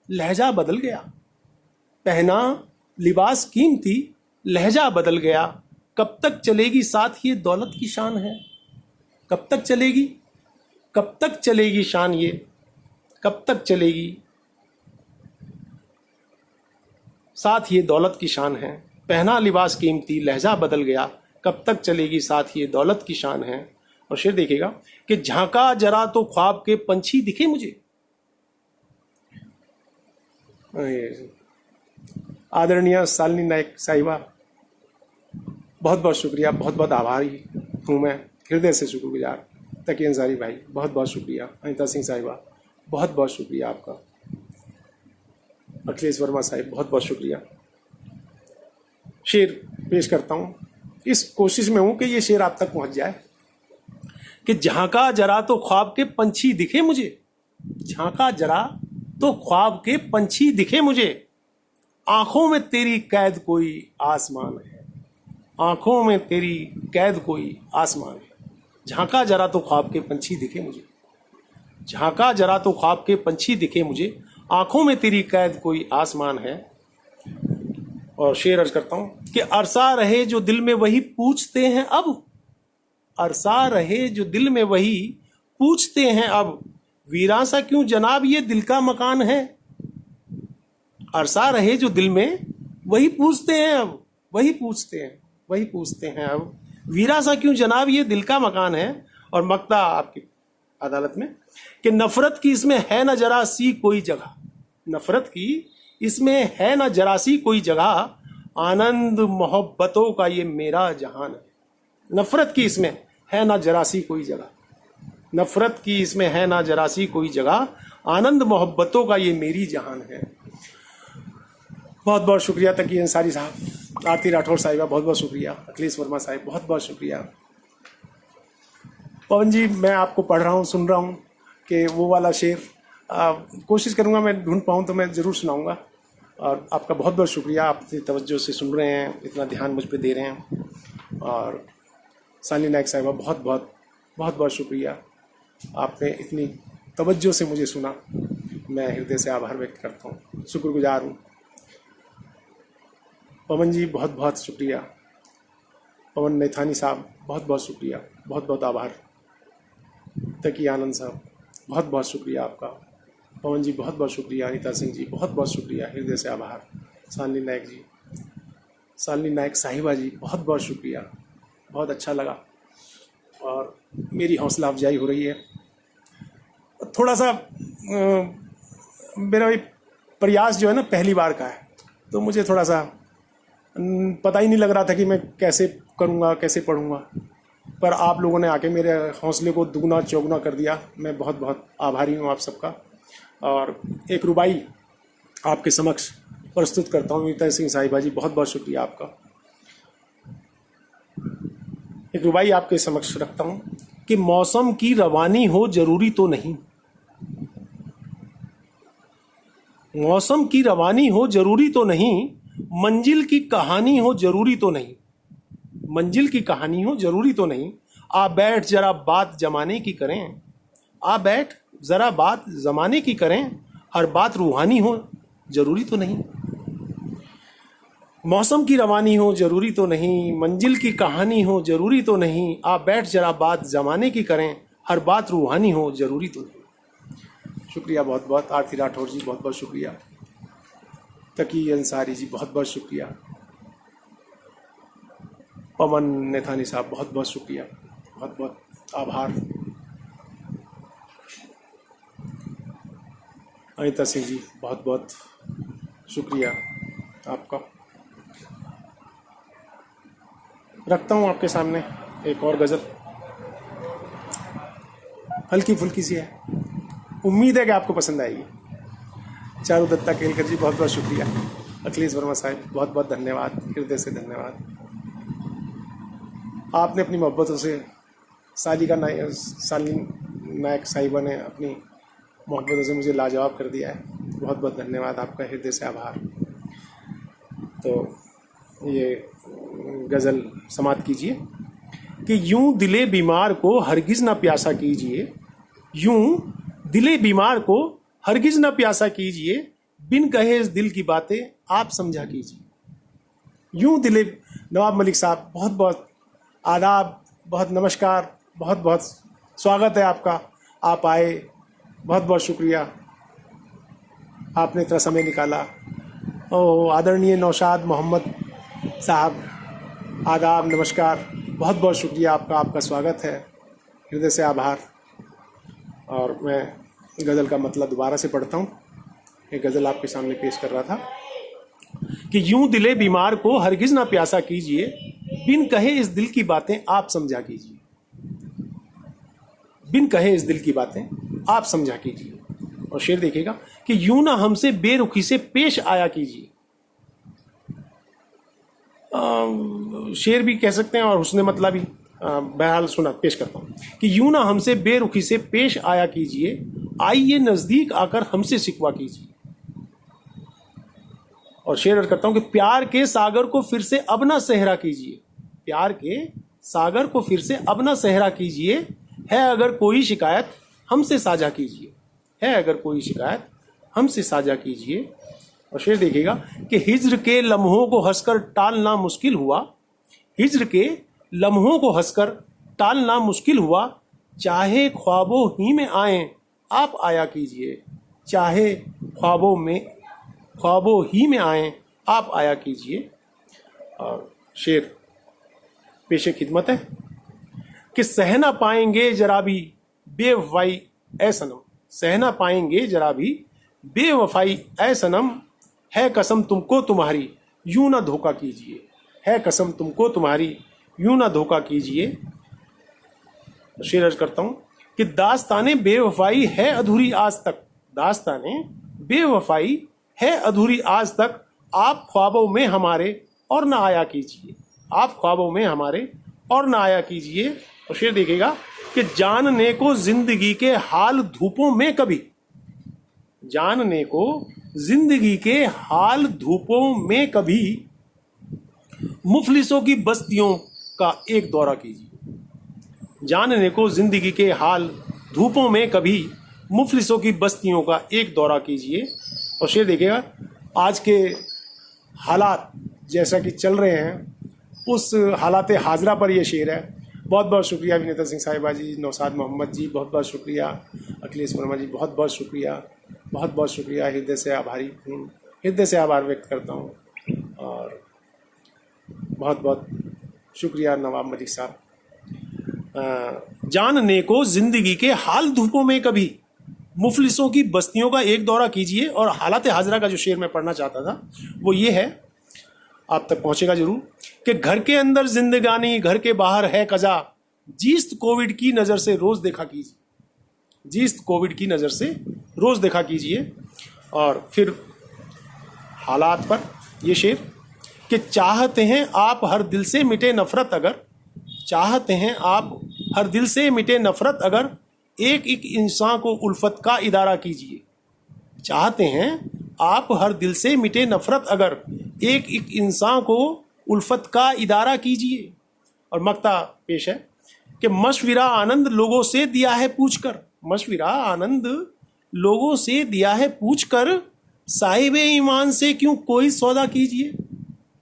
लहजा बदल गया, पहना लिबास कीमती लहजा बदल गया, कब तक चलेगी साथ ये दौलत की शान है, कब तक चलेगी, कब तक चलेगी शान ये, कब तक चलेगी साथ ये दौलत की शान है। पहना लिबास कीमती लहजा बदल गया, कब तक चलेगी साथ ये दौलत की शान है। और शेर देखिएगा कि झांका जरा तो ख्वाब के पंछी दिखे मुझे। आदरणीय सालनी नायक साहिबा, बहुत बहुत शुक्रिया, बहुत बहुत आभारी हूँ मैं, हृदय से शुक्रगुजार। तकी अंसारी भाई बहुत बहुत शुक्रिया, अनीता सिंह साहिबा बहुत बहुत शुक्रिया आपका, अखिलेश वर्मा साहिब बहुत बहुत शुक्रिया। शेर पेश करता हूँ, इस कोशिश में हूँ कि ये शेर आप तक पहुँच जाए कि झांका जरा तो ख्वाब के पंछी दिखे मुझे, झांका जरा तो ख्वाब के पंछी दिखे मुझे, आंखों में तेरी कैद कोई आसमान है, आंखों में तेरी कैद कोई आसमान है। झांका जरा तो ख्वाब के पंछी दिखे मुझे, झांका जरा तो ख्वाब के पंछी दिखे मुझे, आंखों में तेरी कैद कोई आसमान है। और शेर अर्ज करता हूं कि अरसा रहे जो दिल में वही पूछते हैं अब, अरसा रहे जो दिल में वही पूछते हैं अब, वीरान सा क्यों जनाब ये दिल का मकान है। अरसा रहे जो दिल में वही पूछते हैं अब, वही पूछते हैं, वही पूछते हैं अब, वीरा सा क्यों जनाब ये दिल का मकान है। और मकता आपकी अदालत में कि नफरत की इसमें है न जरा सी कोई जगह, नफरत की इसमें है न जरा सी कोई जगह, आनंद मोहब्बतों का ये मेरा जहान है। नफरत की इसमें है न जरा सी कोई जगह, नफरत की इसमें है न जरा सी कोई जगह, आनंद मोहब्बतों का ये मेरी जहान है। बहुत बहुत शुक्रिया तकी अंसारी साहब, आरती राठौर साहिबा बहुत बहुत शुक्रिया, अखिलेश वर्मा साहिब बहुत बहुत शुक्रिया। पवन जी, मैं आपको पढ़ रहा हूँ, सुन रहा हूँ कि वो वाला शेर कोशिश करूँगा मैं ढूंढ पाऊँ तो मैं ज़रूर सुनाऊँगा। और आपका बहुत बहुत शुक्रिया, आप इतनी तवज्जो से सुन रहे हैं, इतना ध्यान मुझ पर दे रहे हैं। और सालनी नायक साहिबा बहुत बहुत बहुत बहुत शुक्रिया, आपने इतनी तवज्जो से मुझे सुना, मैं हृदय से आभार व्यक्त करता हूँ, शुक्रगुजार हूँ। पवन जी बहुत बहुत शुक्रिया, पवन नैथानी साहब बहुत बहुत शुक्रिया, बहुत बहुत आभार। तकी आनंद साहब बहुत बहुत शुक्रिया आपका, पवन जी बहुत बहुत शुक्रिया, अनीता सिंह जी बहुत बहुत शुक्रिया, हृदय से आभार। सालनी नायक जी, सालनी नायक साहिबा जी बहुत बहुत शुक्रिया, बहुत अच्छा लगा और मेरी हौसला अफजाई हो रही है। थोड़ा सा मेरा भी प्रयास जो है ना पहली बार का है, तो मुझे थोड़ा सा पता ही नहीं लग रहा था कि मैं कैसे करूँगा, कैसे पढ़ूँगा। पर आप लोगों ने आके मेरे हौसले को दुगना चौगुना कर दिया। मैं बहुत बहुत आभारी हूँ आप सबका। और एक रुबाई आपके समक्ष प्रस्तुत करता हूँ। अनीता सिंह साहिबा जी, बहुत बहुत शुक्रिया आपका। एक रुबाई आपके समक्ष रखता हूँ कि मौसम की रवानी हो जरूरी तो नहीं, मौसम की रवानी हो जरूरी तो नहीं, मंजिल की कहानी हो जरूरी तो नहीं, मंजिल की कहानी हो जरूरी तो नहीं। आ बैठ जरा बात जमाने की करें, आ बैठ जरा बात जमाने की करें, हर बात रूहानी हो जरूरी तो नहीं। मौसम की रवानी हो जरूरी तो नहीं, मंजिल की कहानी हो जरूरी तो नहीं, आ बैठ जरा बात जमाने की करें, हर बात रूहानी हो जरूरी तो नहीं। शुक्रिया बहुत बहुत। आरती राठौर जी, बहुत बहुत शुक्रिया। तकी अंसारी जी, बहुत बहुत शुक्रिया। पवन नेथानी साहब, बहुत बहुत शुक्रिया, बहुत बहुत आभार। अनीता सिंह जी, बहुत बहुत शुक्रिया आपका। रखता हूँ आपके सामने एक और गज़ल, हल्की फुल्की सी है, उम्मीद है कि आपको पसंद आएगी। चारू दत्ता केलकर जी, बहुत बहुत शुक्रिया। अखिलेश वर्मा साहब, बहुत बहुत धन्यवाद, हृदय से धन्यवाद। आपने अपनी मोहब्बतों से सालिन नायक साहिबा ने अपनी मोहब्बतों से मुझे लाजवाब कर दिया है। बहुत बहुत धन्यवाद आपका, हृदय से आभार। तो ये गज़ल समाप्त कीजिए कि यूं दिले बीमार को हरगिज़ न प्यासा कीजिए, यूं दिले बीमार को हरगिज़ न प्यासा कीजिए, बिन कहे इस दिल की बातें आप समझा कीजिए। यूं दिले, नवाब मलिक साहब, बहुत बहुत आदाब, बहुत नमस्कार, बहुत बहुत स्वागत है आपका। आप आए, बहुत बहुत शुक्रिया, आपने इतना समय निकाला। ओ आदरणीय नौशाद मोहम्मद साहब, आदाब, नमस्कार, बहुत बहुत शुक्रिया आपका, आपका स्वागत है, हृदय से आभार। और मैं गज़ल का मतलब दोबारा से पढ़ता हूँ। एक गज़ल आपके सामने पेश कर रहा था कि यूं दिले बीमार को हरगिज़ ना प्यासा कीजिए, बिन कहे इस दिल की बातें आप समझा कीजिए, बिन कहे इस दिल की बातें आप समझा कीजिए। और शेर देखिएगा कि यूं ना हमसे बेरुखी से पेश आया कीजिए। शेर भी कह सकते हैं और हुस्न मतलब भी। बहरहाल सुना, पेश करता हूँ कि यूं ना हमसे बेरुखी से पेश आया कीजिए, आइए नजदीक आकर हमसे शिकवा कीजिए। और शेर अर्ज करता हूं कि प्यार के सागर को फिर से अब ना सहरा कीजिए, प्यार के सागर को फिर से अब ना सहरा कीजिए, है अगर कोई शिकायत हमसे साझा कीजिए, है अगर कोई शिकायत हमसे साझा कीजिए। और शेर देखिएगा कि हिज्र के लम्हों को हंसकर टालना मुश्किल हुआ, हिज्र के लम्हों को हंसकर टालना मुश्किल हुआ, चाहे ख्वाबों ही में आए आप आया कीजिए, चाहे ख्वाबों ही में आए आप आया कीजिए। और शेर पेशे खिदमत है कि सह ना पाएंगे जरा भी बेवफाई ऐ सनम, सह ना पाएंगे जरा भी बेवफाई ऐ सनम, है कसम तुमको तुम्हारी यूं ना धोखा कीजिए, है कसम तुमको तुम्हारी यूं ना धोखा कीजिए। शेर अर्ज करता हूं कि दास्ताने बेवफाई है अधूरी आज तक, दास्ताने बेवफाई है अधूरी आज तक, आप ख्वाबों में हमारे और ना आया कीजिए, आप ख्वाबों में हमारे और ना आया कीजिए। और शेर देखिएगा कि जानने को जिंदगी के हाल धूपों में कभी, जानने को जिंदगी के हाल धूपों में कभी, मुफलिसों की बस्तियों का एक दौरा कीजिए, जानने को जिंदगी के हाल धूपों में कभी, मुफलिसों की बस्तियों का एक दौरा कीजिए। और शेर देखिएगा आज के हालात जैसा कि चल रहे हैं, उस हालात हाजरा पर यह शेर है। बहुत बहुत शुक्रिया विनीता सिंह साहिबा जी, नौशाद मोहम्मद जी, बहुत बहुत शुक्रिया, अखिलेश वर्मा जी, बहुत बहुत शुक्रिया, बहुत बहुत शुक्रिया, हृदय से आभारी हूँ, हृदय से आभार व्यक्त करता हूँ। और बहुत बहुत शुक्रिया नवाब मलिक साहब। जानने को जिंदगी के हाल धूपों में कभी, मुफलिसों की बस्तियों का एक दौरा कीजिए। और हालात हाजरा का जो शेर मैं पढ़ना चाहता था वो ये है, आप तक पहुंचेगा जरूर, कि घर के अंदर जिंदगानी घर के बाहर है कजा, जीस्त कोविड की नज़र से रोज देखा कीजिए, जीस्त कोविड की नज़र से रोज देखा कीजिए। और फिर हालात पर ये शेर कि चाहते हैं आप हर दिल से मिटे नफरत अगर, चाहते हैं आप हर दिल से मिटे नफरत अगर, एक एक इंसान को उल्फत का इदारा कीजिए। चाहते हैं आप हर दिल से मिटे नफरत अगर, एक एक इंसान को उल्फत का इदारा कीजिए। और मक्ता पेश है कि मशविरा आनंद लोगों से दिया है पूछकर, मशविरा आनंद लोगों से दिया है पूछकर, साहिब ईमान से क्यों कोई सौदा कीजिए।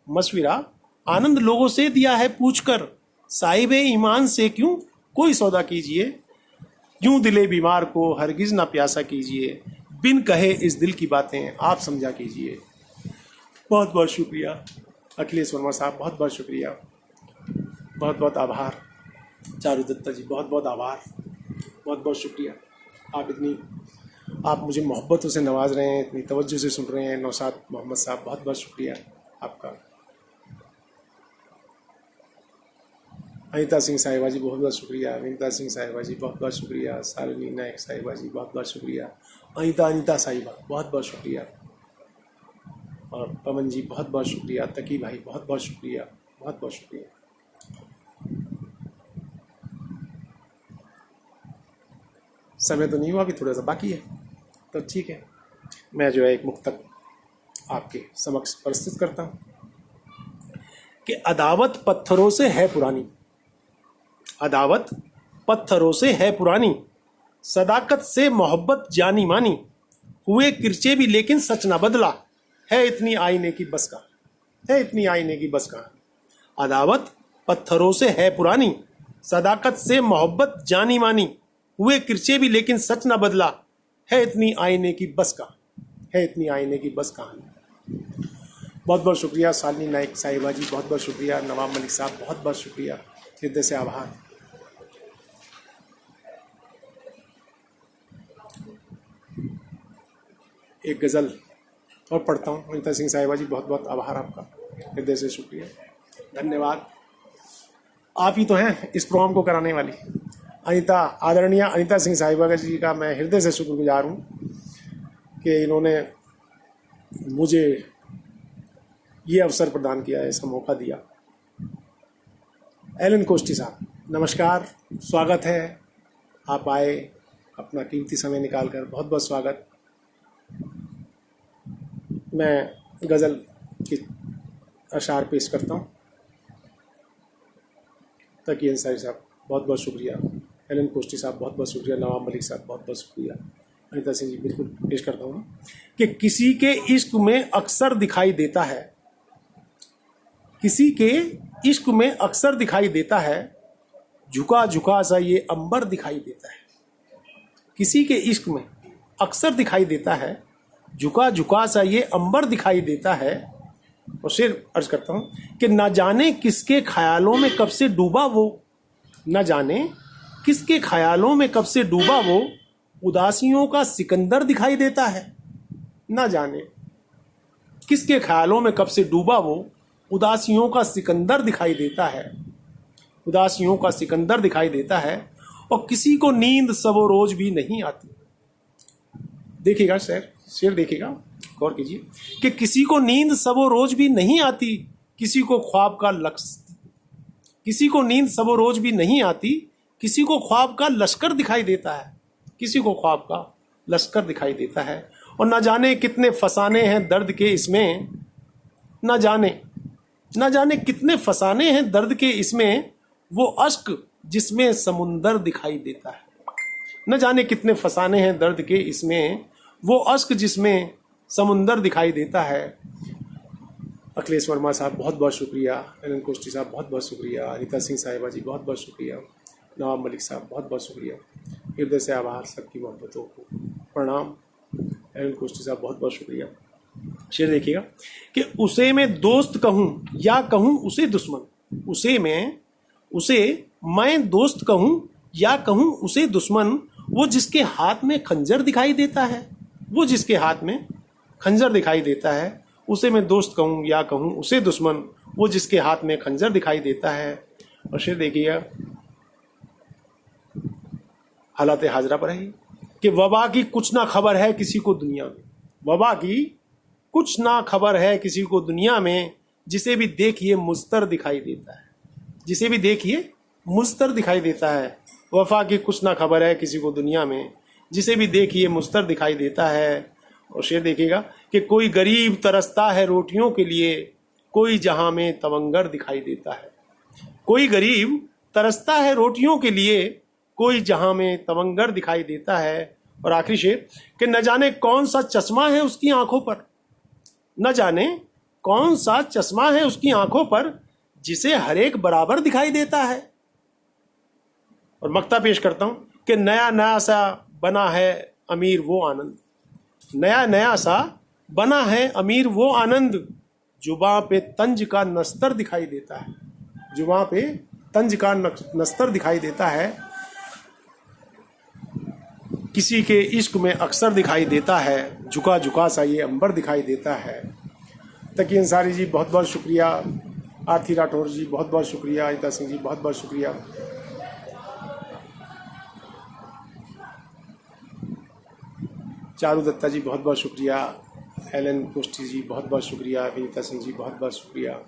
मशविरा आनंद लोगों से दिया है पूछकर, साहिब ईमान से क्यों कोई सौदा कीजिए। यूं दिले बीमार को हरगिज ना प्यासा कीजिए, बिन कहे इस दिल की बातें आप समझा कीजिए। बहुत बहुत शुक्रिया अखिलेश वर्मा साहब, बहुत बहुत शुक्रिया, बहुत बहुत आभार। चारू दत्ता जी बहुत बहुत आभार, बहुत बहुत शुक्रिया। आप मुझे मोहब्बतों से नवाज रहे हैं, इतनी तवज्जो से सुन रहे हैं। नौशाद मोहम्मद साहब बहुत बहुत शुक्रिया आपका। अनिता सिंह साहिबा जी बहुत बहुत शुक्रिया, विनीता सिंह साहिबा जी बहुत बहुत शुक्रिया, शालिनी नायक साहिबा जी बहुत बहुत शुक्रिया, अनिता साहिबा बहुत बहुत शुक्रिया, और पवन जी बहुत बहुत शुक्रिया, तकी भाई बहुत बहुत शुक्रिया, बहुत बहुत शुक्रिया। समय तो नहीं हुआ, अभी थोड़ा सा बाकी है, तो ठीक है, मैं जो है एक मुक्तक आपके समक्ष प्रस्तुत करता हूँ कि अदावत पत्थरों से है पुरानी, अदावत पत्थरों से है पुरानी, सदाकत से मोहब्बत जानी मानी, हुए किरचे भी लेकिन सच ना बदला, है इतनी आईने की बस का, है इतनी आईने की बस का। अदावत पत्थरों से है पुरानी, सदाकत से मोहब्बत जानी मानी, हुए किरचे भी लेकिन सच ना बदला, है इतनी आईने की बस का, है इतनी आईने की बस कहानी। बहुत बहुत शुक्रिया शालिनी नायक साहिबा जी, बहुत बहुत शुक्रिया नवाब मलिक साहब, बहुत बहुत शुक्रिया, हृदय से आभार। एक गज़ल और पढ़ता हूँ। अनिता सिंह साहिबा जी बहुत बहुत आभार आपका, हृदय से शुक्रिया, धन्यवाद। आप ही तो हैं इस प्रोग्राम को कराने वाली। आदरणीय अनिता सिंह साहिबा जी का मैं हृदय से शुक्रगुजार हूँ कि इन्होंने मुझे ये अवसर प्रदान किया है, इसका मौका दिया। एलन कोष्टी साहब नमस्कार, स्वागत है, आप आए अपना कीमती समय निकालकर, बहुत बहुत स्वागत। मैं गज़ल की अशार पेश करता हूँ। तकी अंसारी साहब बहुत बहुत शुक्रिया, एलन कोष्टी साहब बहुत बहुत शुक्रिया, नवाब मलिक साहब बहुत बहुत शुक्रिया, अनिता सिंह जी बिल्कुल पेश करता हूँ कि किसी के इश्क में अक्सर दिखाई देता है, किसी के इश्क में अक्सर दिखाई देता है, झुका झुका सा ये अंबर दिखाई देता है। किसी के इश्क में अक्सर दिखाई देता है, झुका झुका सा ये अंबर दिखाई देता है। और शेर अर्ज करता हूँ कि ना जाने किसके ख्यालों में कब से डूबा वो, न जाने किसके ख्यालों में कब से डूबा वो, उदासियों का सिकंदर दिखाई देता है। न जाने किसके ख्यालों में कब से डूबा वो, उदासियों का सिकंदर दिखाई देता है, उदासियों का सिकंदर दिखाई देता है। और किसी को नींद सबो रोज भी नहीं आती। देखिएगा शेर देखिएगा, गौर कीजिए कि किसी को नींद सबो रोज भी नहीं आती, किसी को ख्वाब का लक्ष्य, किसी को नींद सबो रोज भी नहीं आती, किसी को ख्वाब का लश्कर दिखाई देता है, किसी को ख्वाब का लश्कर दिखाई देता है। और न जाने कितने फसाने हैं दर्द के इसमें, न जाने कितने फसाने हैं दर्द के इसमें, वो अश्क जिसमें समुंदर दिखाई देता है। न जाने कितने फसाने हैं दर्द के इसमें, वो अश्क जिसमें समुंदर दिखाई देता है। अखिलेश वर्मा साहब बहुत बहुत शुक्रिया, एलन कोष्टी साहब बहुत बहुत शुक्रिया, अनिता सिंह साहिबा जी बहुत बहुत शुक्रिया, नवाब मलिक साहब बहुत बहुत शुक्रिया, हृदय से आभार, सबकी मोहब्बतों को प्रणाम। एलन कोष्टी साहब बहुत बहुत शुक्रिया। शेर देखिएगा कि उसे मैं दोस्त कहूँ या कहूँ उसे दुश्मन, उसे मैं दोस्त कहूँ या कहूँ उसे दुश्मन, वो जिसके हाथ में खंजर दिखाई देता है, वो जिसके हाथ में खंजर दिखाई देता है, उसे मैं दोस्त कहूं या कहूं उसे दुश्मन, वो जिसके हाथ में खंजर दिखाई देता है। और फिर देखिएगा हालात हाजरा पर है कि वबा की कुछ ना खबर है किसी को दुनिया में, वबा की कुछ ना खबर है किसी को दुनिया में, जिसे भी देखिए मुस्तर दिखाई देता है, जिसे भी देखिए मुस्तर दिखाई देता है। वफा की कुछ ना खबर है किसी को दुनिया में, जिसे भी देखिए मुस्तर दिखाई देता है। और शेर देखिएगा कि कोई गरीब तरसता है रोटियों के लिए, कोई जहां में तवंगर दिखाई देता है। कोई गरीब तरसता है रोटियों के लिए, कोई जहां में तवंगर दिखाई देता है। और आखिरी शेर कि न जाने कौन सा चश्मा है उसकी आंखों पर, न जाने कौन सा चश्मा है उसकी आंखों पर, जिसे हर एक बराबर दिखाई देता है। और मक्ता पेश करता हूं कि नया नया सा बना है अमीर वो आनंद, नया नया सा बना है अमीर वो आनंद, जुबां पे तंज का नस्तर दिखाई देता है, जुबां पे तंज का नस्तर दिखाई देता है। किसी के इश्क में अक्सर दिखाई देता है, झुका झुका सा ये अंबर दिखाई देता है। तकी अंसारी जी बहुत बहुत शुक्रिया, आरती राठौर जी बहुत बहुत शुक्रिया, अनिता सिंह जी बहुत बहुत शुक्रिया। चारू दत्ता जी बहुत बहुत शुक्रिया, एलन कोष्टी जी बहुत बहुत शुक्रिया, विनीता सिंह जी बहुत बहुत शुक्रिया।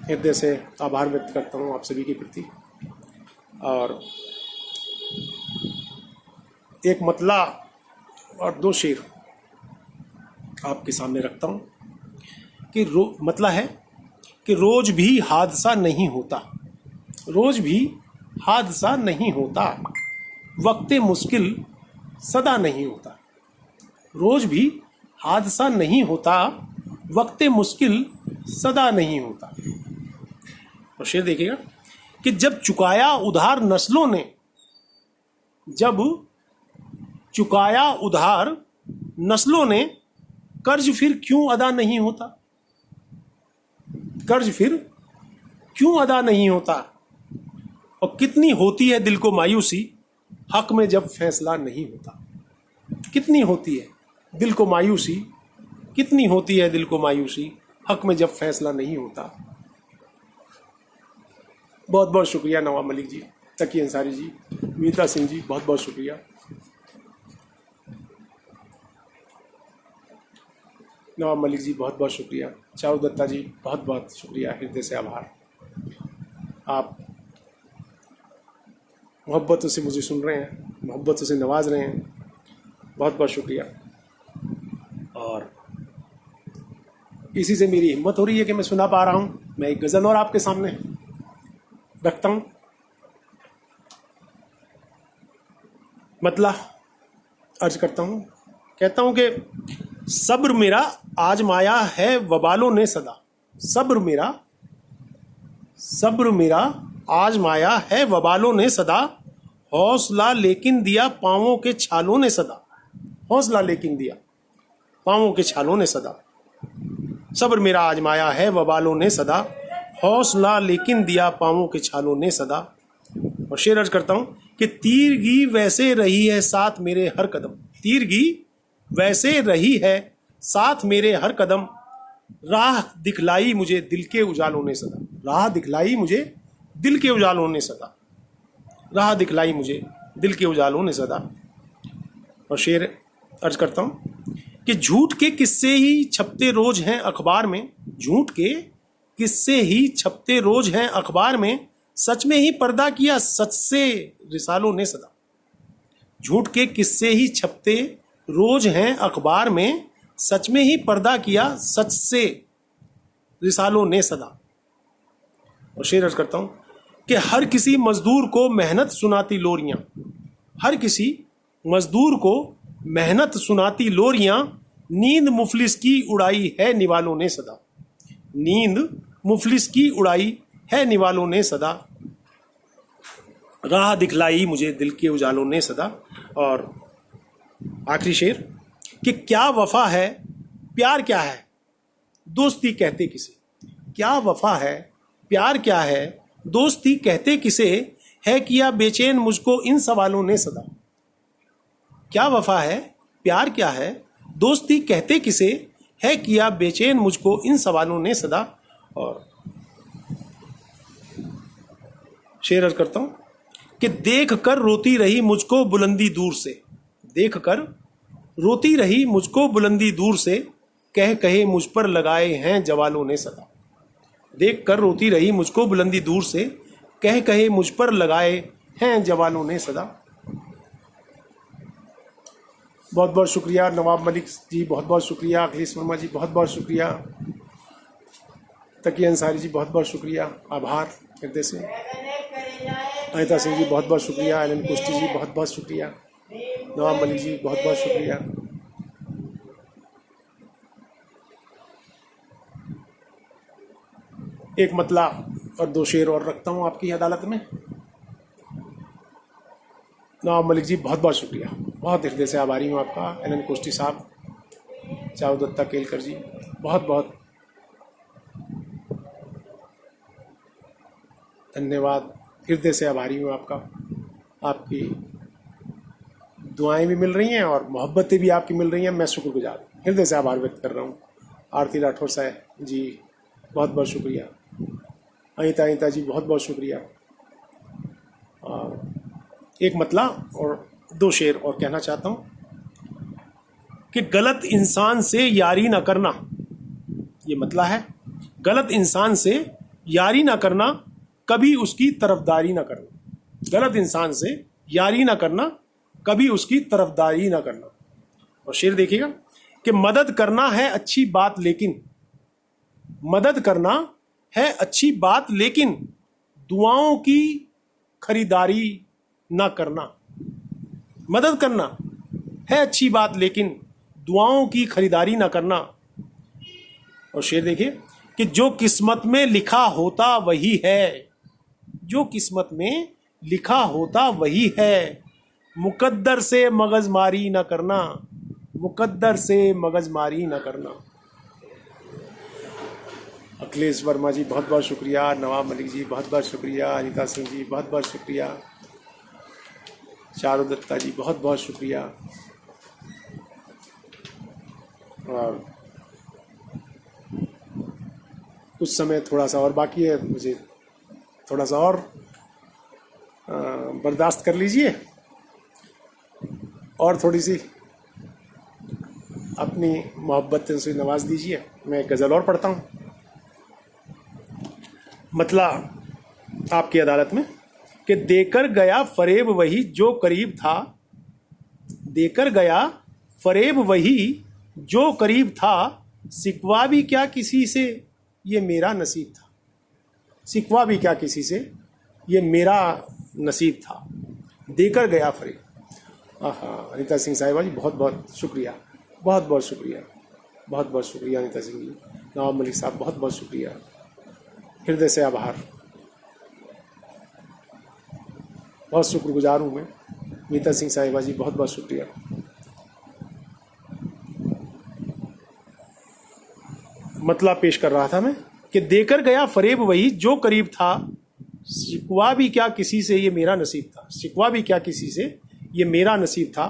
हृदय से आभार व्यक्त करता हूँ आप सभी के प्रति। और एक मतला और दो शेर आपके सामने रखता हूँ कि मतला है कि रोज भी हादसा नहीं होता, रोज भी हादसा नहीं होता, वक्ते मुश्किल सदा नहीं होता। रोज भी हादसा नहीं होता, वक्ते मुश्किल सदा नहीं होता। और शेर देखिएगा कि जब चुकाया उधार नस्लों ने, जब चुकाया उधार नस्लों ने, कर्ज फिर क्यों अदा नहीं होता, कर्ज फिर क्यों अदा नहीं होता। और कितनी होती है दिल को मायूसी, हक में जब फैसला नहीं होता। कितनी होती है दिल को मायूसी, कितनी होती है दिल को मायूसी, हक में जब फैसला नहीं होता। बहुत बहुत शुक्रिया नवाब मलिक जी, तकी अंसारी जी, मीता सिंह जी बहुत बहुत शुक्रिया। नवाब मलिक जी बहुत बहुत शुक्रिया, चारू दत्ता जी बहुत बहुत शुक्रिया, हृदय से आभार। आप मोहब्बतों से मुझे सुन रहे हैं, मोहब्बतों से नवाज रहे हैं, बहुत बहुत शुक्रिया। और इसी से मेरी हिम्मत हो रही है कि मैं सुना पा रहा हूँ। मैं एक गज़ल और आपके सामने रखता हूँ। मतला अर्ज करता हूँ, कहता हूँ कि सब्र मेरा आजमाया है वबालों ने सदा, सब्र मेरा आजमाया है वबालों ने सदा, हौसला लेकिन दिया पाँवों के छालों ने सदा, हौसला लेकिन दिया पाँवों के छालों ने सदा। सब्र मेरा आजमाया है वबालों ने सदा, हौसला लेकिन दिया पाँवों के छालों ने सदा। और शेर अर्ज करता हूँ कि तीरगी वैसे रही है साथ मेरे हर कदम, तीरगी वैसे रही है साथ मेरे हर कदम, राह दिखलाई मुझे दिल के उजालों ने सदा, राह दिखलाई मुझे दिल के उजालों ने सदा, राह दिखलाई मुझे दिल के उजालों ने सदा। और शेर अर्ज करता हूँ कि झूठ के किस्से ही छपते रोज हैं अखबार में, झूठ के किस्से ही छपते रोज हैं अखबार में, सच में ही पर्दा किया सच से रिसालों ने सदा, झूठ के किस्से ही छपते रोज हैं अखबार में, सच में ही पर्दा किया सच से रिसालों ने सदा। और शेर अर्ज करता हूं कि हर किसी मजदूर को मेहनत सुनाती लोरियां, हर किसी मजदूर को मेहनत सुनाती लोरियां, नींद मुफलिस की उड़ाई है निवालों ने सदा, नींद मुफलिस की उड़ाई है निवालों ने सदा, राह दिखलाई मुझे दिल के उजालों ने सदा। और आखिरी शेर कि क्या वफा है प्यार क्या है दोस्ती कहते किसे, क्या वफा है, प्यार क्या है, दोस्ती कहते किसे, है किया बेचैन मुझको इन सवालों ने सदा। क्या वफा है, प्यार क्या है, दोस्ती कहते किसे, है किया बेचैन मुझको इन सवालों ने सदा। और शेर अर्ज करता हूं कि देख कर रोती रही मुझको बुलंदी दूर से, देख कर रोती रही मुझको बुलंदी दूर से, कह कहे मुझ पर लगाए हैं जवालों ने सदा। देख कर रोती रही मुझको बुलंदी दूर से, कह कहे मुझ पर लगाए हैं जवालों ने सदा। बहुत बहुत शुक्रिया नवाब मलिक जी, बहुत बहुत शुक्रिया अखिलेश वर्मा जी, बहुत बहुत शुक्रिया तकी अंसारी जी, बहुत बहुत शुक्रिया, आभार हृदय से। अनिता सिंह जी बहुत बहुत शुक्रिया, एलन कुश्ती जी बहुत बहुत शुक्रिया, नवाब मलिक जी बहुत बहुत शुक्रिया। एक मतला और 2 शेर और रखता हूं आपकी अदालत में। नवाब मलिक जी बहुत बहुत शुक्रिया, बहुत हृदय से आभारी हूँ आपका। एलन कुश्ती साहब, चाऊ दत्ता केलकर जी बहुत बहुत धन्यवाद, हृदय से आभारी हूँ आपका। आपकी दुआएं भी मिल रही हैं और मोहब्बतें भी आपकी मिल रही हैं, मैं शुक्रगुजार हूँ, हृदय से आभार व्यक्त कर रहा हूँ। आरती राठौर साहब जी बहुत बहुत शुक्रिया, अनिता जी बहुत बहुत शुक्रिया। और एक मतला और 2 शेर और कहना चाहता हूँ कि गलत इंसान से यारी ना करना, ये मतला है, गलत इंसान से यारी ना करना, कभी उसकी तरफदारी ना करना। गलत इंसान से यारी ना करना, कभी उसकी तरफदारी ना करना। और शेर देखिएगा कि मदद करना है अच्छी बात लेकिन, मदद करना है अच्छी बात लेकिन, दुआओं की खरीदारी ना करना। मदद करना है अच्छी बात लेकिन, दुआओं की खरीदारी ना करना। और शेर देखिए कि जो किस्मत में लिखा होता वही है, जो किस्मत में लिखा होता वही है, मुकद्दर से मगजमारी ना करना, मुकद्दर से मगजमारी ना करना। अखिलेश वर्मा जी बहुत बहुत शुक्रिया, नवाब मलिक जी बहुत बहुत शुक्रिया, अनिता सिंह जी बहुत बहुत शुक्रिया, चारू दत्ता जी बहुत बहुत शुक्रिया। और कुछ समय थोड़ा सा और बाकी है, मुझे थोड़ा सा और बर्दाश्त कर लीजिए और थोड़ी सी अपनी मोहब्बत से नवाज दीजिए। मैं एक गज़ल और पढ़ता हूँ। मतला आपकी अदालत में कि देकर गया फरेब वही जो करीब था, देकर गया फरेब वही जो करीब था, सिकवा भी क्या किसी से ये मेरा नसीब था, सिकवा भी क्या किसी से ये मेरा नसीब था, देकर गया फरेब। अनिता सिंह साहिबा जी बहुत बहुत शुक्रिया, बहुत बहुत शुक्रिया, बहुत बहुत शुक्रिया अनिता सिंह जी। नवाब मलिक साहब बहुत बहुत शुक्रिया, हृदय से आभार, बहुत शुक्रगुजार हूँ मैं। मीता सिंह साहिबा जी बहुत बहुत शुक्रिया। मतलब पेश कर रहा था मैं कि देकर गया फरेब वही जो करीब था, शिकवा भी क्या किसी से ये मेरा नसीब था, शिकवा भी क्या किसी से ये मेरा नसीब था।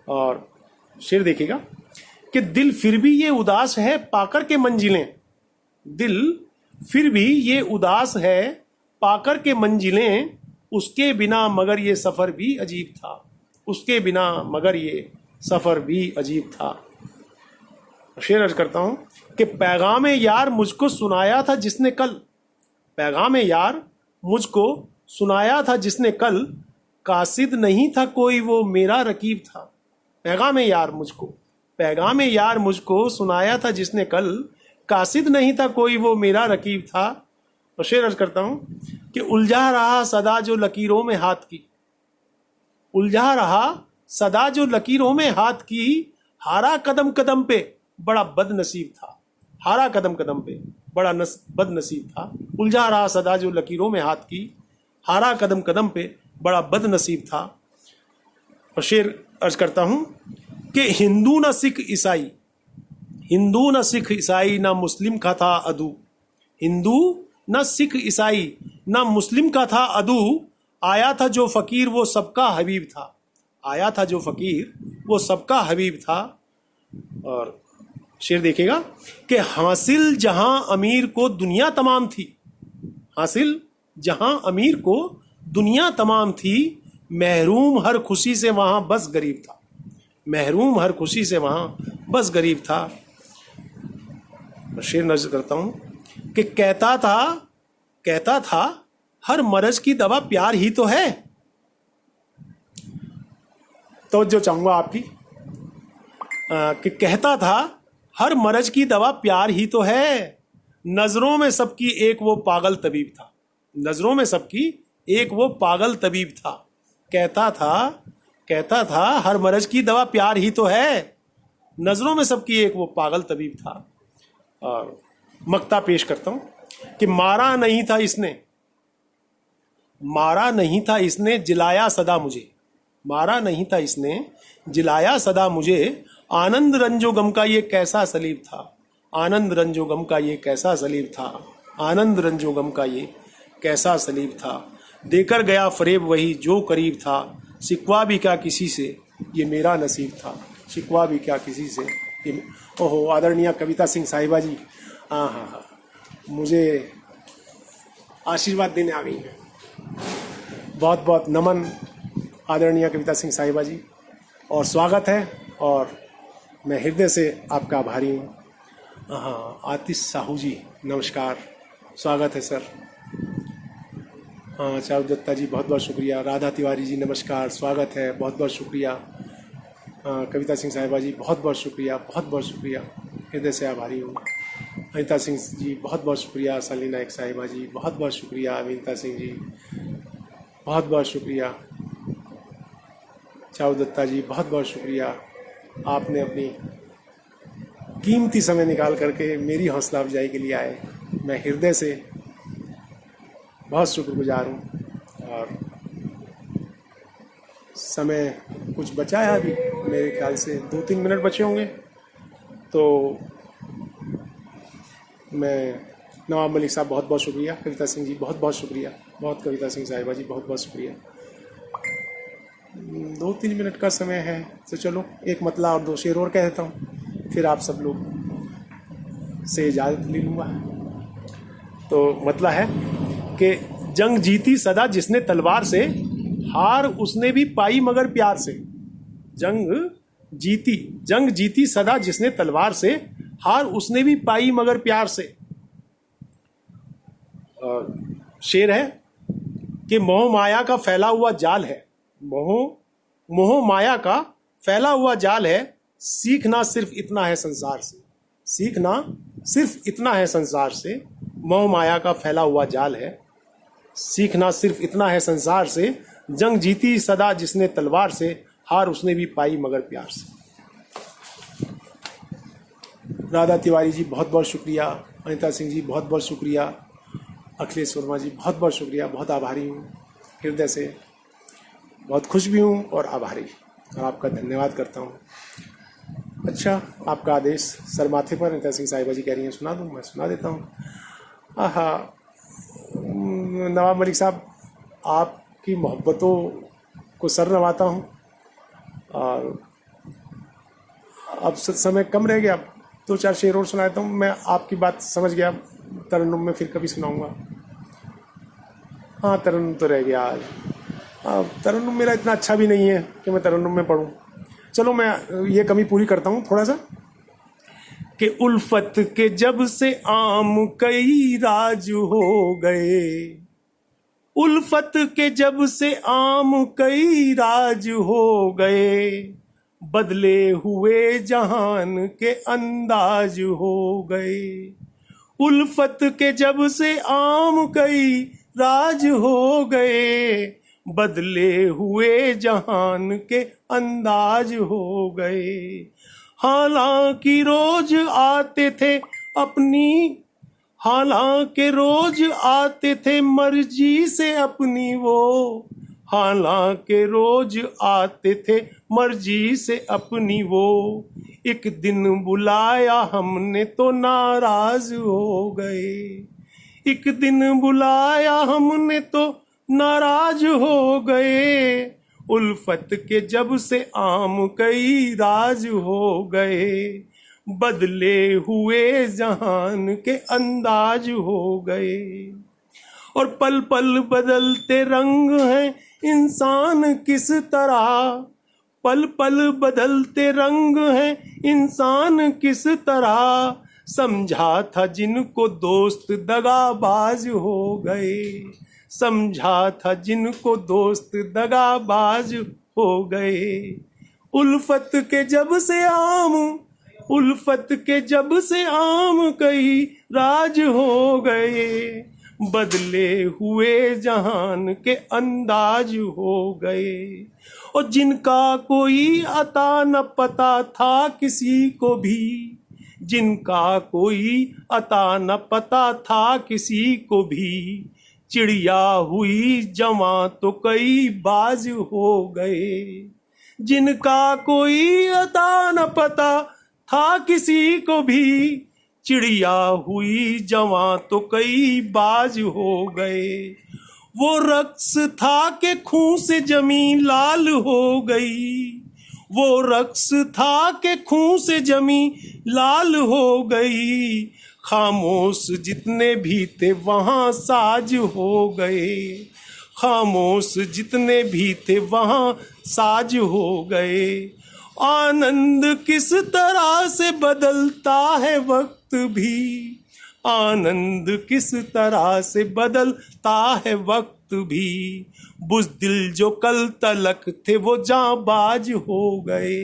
और शेर देखिएगा कि दिल फिर भी ये उदास है पाकर के मंजिलें, दिल फिर भी ये उदास है पाकर के मंजिलें, उसके बिना मगर ये सफ़र भी अजीब था, उसके बिना मगर ये सफ़र भी अजीब था। शेर अर्ज करता हूँ कि पैगाम यार मुझको सुनाया था जिसने कल, पैगाम यार मुझको सुनाया था जिसने कल, कासिद नहीं था कोई वो मेरा रकीब था। पैगाम यार मुझको, पैगाम यार मुझको सुनाया था जिसने कल, कासिद नहीं था कोई वो मेरा रकीब था। और शेर अर्ज करता हूँ कि उलझा रहा सदा जो लकीरों में हाथ की, उलझा रहा सदा जो लकीरों में हाथ की, हारा कदम कदम पे बड़ा बदनसीब था, हारा कदम कदम पे बड़ा बदनसीब था। उलझा रहा सदा जो लकीरों में हाथ की, हारा कदम कदम पे बड़ा बदनसीब था। और शेर अर्ज करता हूँ कि हिंदू न सिख ईसाई, हिंदू न सिख ईसाई, ना मुस्लिम का था अदू, हिंदू न सिख ईसाई न मुस्लिम का था अदू, आया था जो फकीर वो सबका हबीब था। आया था जो फकीर वो सबका हबीब था। और शेर देखिएगा कि हासिल जहां अमीर को दुनिया तमाम थी, हासिल जहां अमीर को दुनिया तमाम थी, महरूम हर खुशी से वहां बस गरीब था। महरूम हर खुशी से वहां बस गरीब था। शेर नजर करता हूं कि कहता था हर मर्ज की दवा प्यार ही तो है। तो जो चाहूंगा आपकी कि कहता था हर मर्ज की दवा प्यार ही तो है, नजरों में सबकी एक वो पागल तबीब था। नजरों में सबकी एक वो पागल तबीब था। कहता था हर मर्ज की दवा प्यार ही तो है, नजरों में सबकी एक वो पागल तबीब था। और मक्ता पेश करता हूं कि मारा नहीं था इसने जिलाया सदा मुझे। मारा नहीं था इसने जिलाया सदा मुझे, आनंद रंजो गम का ये कैसा सलीब था। आनंद रंजो गम का ये कैसा सलीब था। आनंद रंजो गम का ये कैसा सलीब था। देकर गया फरेब वही जो करीब था, शिकवा भी क्या किसी से ये मेरा नसीब था। शिकवा भी क्या किसी से ये। ओहो, आदरणीय कविता सिंह साहिबा जी, हाँ, मुझे आशीर्वाद देने आ गई हैं। बहुत बहुत नमन आदरणीय कविता सिंह साहिबा जी, और स्वागत है, और मैं हृदय से आपका आभारी हूँ। हाँ, आतिश साहू जी नमस्कार, स्वागत है सर। हाँ, चारू दत्ता जी बहुत बहुत शुक्रिया। राधा तिवारी जी नमस्कार, स्वागत है, बहुत बहुत शुक्रिया। कविता सिंह साहिबा जी बहुत बहुत शुक्रिया, बहुत बहुत शुक्रिया, हृदय से आभारी हूँ। अनिता सिंह जी बहुत बहुत शुक्रिया। सली नायक साहिबा जी बहुत बहुत शुक्रिया। अविंता सिंह जी बहुत बहुत शुक्रिया। चारू दत्ता जी बहुत बहुत शुक्रिया। आपने अपनी कीमती समय निकाल करके मेरी हौसला अफजाई के लिए आए, मैं हृदय से बहुत शुक्रगुजार हूँ। और समय कुछ बचा है अभी, मेरे ख्याल से 2-3 मिनट बचे होंगे, तो मैं नवाब मलिक साहब बहुत बहुत शुक्रिया। कविता सिंह जी बहुत बहुत शुक्रिया। बहुत कविता सिंह साहिबा जी बहुत बहुत शुक्रिया। 2-3 मिनट का समय है, तो चलो एक मतला और 2 शेर और कह देता हूँ, फिर आप सब लोग से इजाज़त ले लूँगा। तो मतला है कि जंग जीती सदा जिसने तलवार से, हार उसने भी पाई मगर प्यार से। जंग जीती सदा जिसने तलवार से, हार उसने भी पाई मगर प्यार से। और शेर है कि मोह माया का फैला हुआ जाल है। मोह माया का फैला हुआ जाल है, सीखना सिर्फ इतना है संसार से। सीखना सिर्फ इतना है संसार से। मोह माया का फैला हुआ जाल है, सीखना सिर्फ इतना है संसार से। जंग जीती सदा जिसने तलवार से, हार उसने भी पाई मगर प्यार से। राधा तिवारी जी बहुत बहुत शुक्रिया। अनिता सिंह जी बहुत बहुत शुक्रिया। अखिलेश वर्मा जी बहुत बहुत शुक्रिया। बहुत आभारी हूँ, हृदय से बहुत खुश भी हूँ और आभारी, और आपका धन्यवाद करता हूँ। अच्छा, आपका आदेश सर माथे पर। अनिता सिंह साहिबा जी कह रही हैं सुना दूँ, मैं सुना देता हूँ। हाँ, नवाब मलिक साहब, आपकी मोहब्बतों को सर नवाता हूँ। और अब समय कम रह गया, 2-4 शेर और सुनाता हूँ। मैं आपकी बात समझ गया, तरन्नुम में फिर कभी सुनाऊंगा। हाँ, तरन्नुम तो रह गया आज। तरन्नुम मेरा इतना अच्छा भी नहीं है कि मैं तरन्नुम में पढ़ूं। चलो मैं ये कमी पूरी करता हूँ थोड़ा सा, कि उल्फत के जब से आम कई राज हो गए। उल्फत के जब से आम कई राज हो गए, बदले हुए जहान के अंदाज हो गए। उल्फत के जब से आम कई राज हो गए, बदले हुए जहान के अंदाज हो गए। हालांकि रोज आते थे मर्जी से अपनी वो। हालांकि रोज आते थे मर्जी से अपनी वो। एक दिन बुलाया हमने तो नाराज हो गए। एक दिन बुलाया हमने तो नाराज हो गए, उल्फत के जब से आम कई राज हो गए, बदले हुए जहान के अंदाज हो गए। और पल पल बदलते रंग हैं इंसान किस तरह, पल पल बदलते रंग हैं इंसान किस तरह, समझा था जिनको दोस्त दगाबाज हो गए, समझा था जिनको दोस्त दगाबाज हो गए। उल्फत के जब से आम, उल्फत के जब से आम कई राज हो गए, बदले हुए जहान के अंदाज हो गए। और जिनका कोई अता न पता था किसी को भी, जिनका कोई अता न पता था किसी को भी, चिड़िया हुई जवां तो कई बाज हो गए। जिनका कोई अता न पता था किसी को भी, चिड़िया हुई जवां तो कई बाज हो गए। वो रक्स था कि खून से जमीन लाल हो गई, वो रक्स था कि खून से जमीन लाल हो गई, खामोश जितने भी थे वहाँ साज हो गए, खामोश जितने भी थे वहाँ साज हो गए। आनंद किस तरह से बदलता है वक्त भी, आनंद किस तरह से बदलता है वक्त भी, बुज़दिल जो कल तलक थे वो जांबाज हो गए,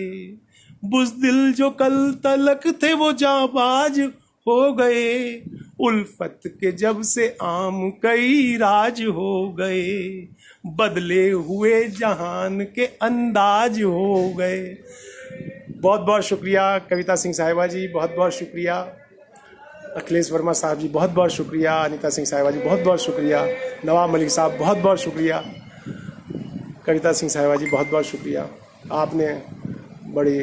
बुज़दिल जो कल तलक थे वो जांबाज हो गए। उल्फत के जब से आम कई राज हो गए, बदले हुए जहान के अंदाज हो गए। बहुत बहुत शुक्रिया कविता सिंह साहिबा जी, बहुत बहुत शुक्रिया अखिलेश वर्मा साहब जी, बहुत बहुत शुक्रिया अनीता सिंह साहिबा जी, बहुत बहुत शुक्रिया नवाब मलिक साहब, बहुत बहुत शुक्रिया कविता सिंह साहिबा जी, बहुत बहुत शुक्रिया। आपने बड़ी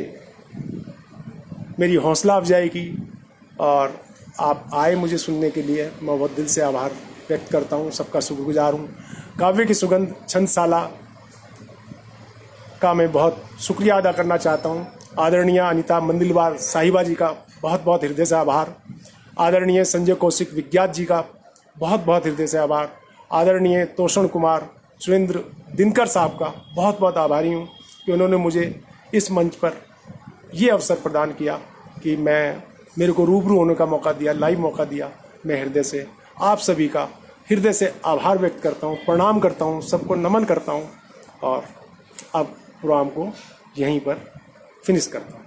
मेरी हौसला अफजाई की और आप आए मुझे सुनने के लिए, मैं बहुत दिल से आभार व्यक्त करता हूँ, सबका शुक्रगुजार हूँ। काव्य की सुगंध छंदशाला का मैं बहुत शुक्रिया अदा करना चाहता हूँ। आदरणीय अनीता मंदिलवार साहिबा जी का बहुत बहुत हृदय से आभार, आदरणीय संजय कौशिक विज्ञात जी का बहुत बहुत हृदय से आभार, आदरणीय तोषण कुमार सुरेंद्र दिनकर साहब का बहुत बहुत आभारी हूँ कि उन्होंने मुझे इस मंच पर ये अवसर प्रदान किया कि मेरे को रूबरू होने का मौका दिया, लाइव मौका दिया। मैं हृदय से आप सभी का हृदय से आभार व्यक्त करता हूँ, प्रणाम करता हूँ, सबको नमन करता हूँ और अब प्रोग्राम को यहीं पर फिनिश करता हूँ।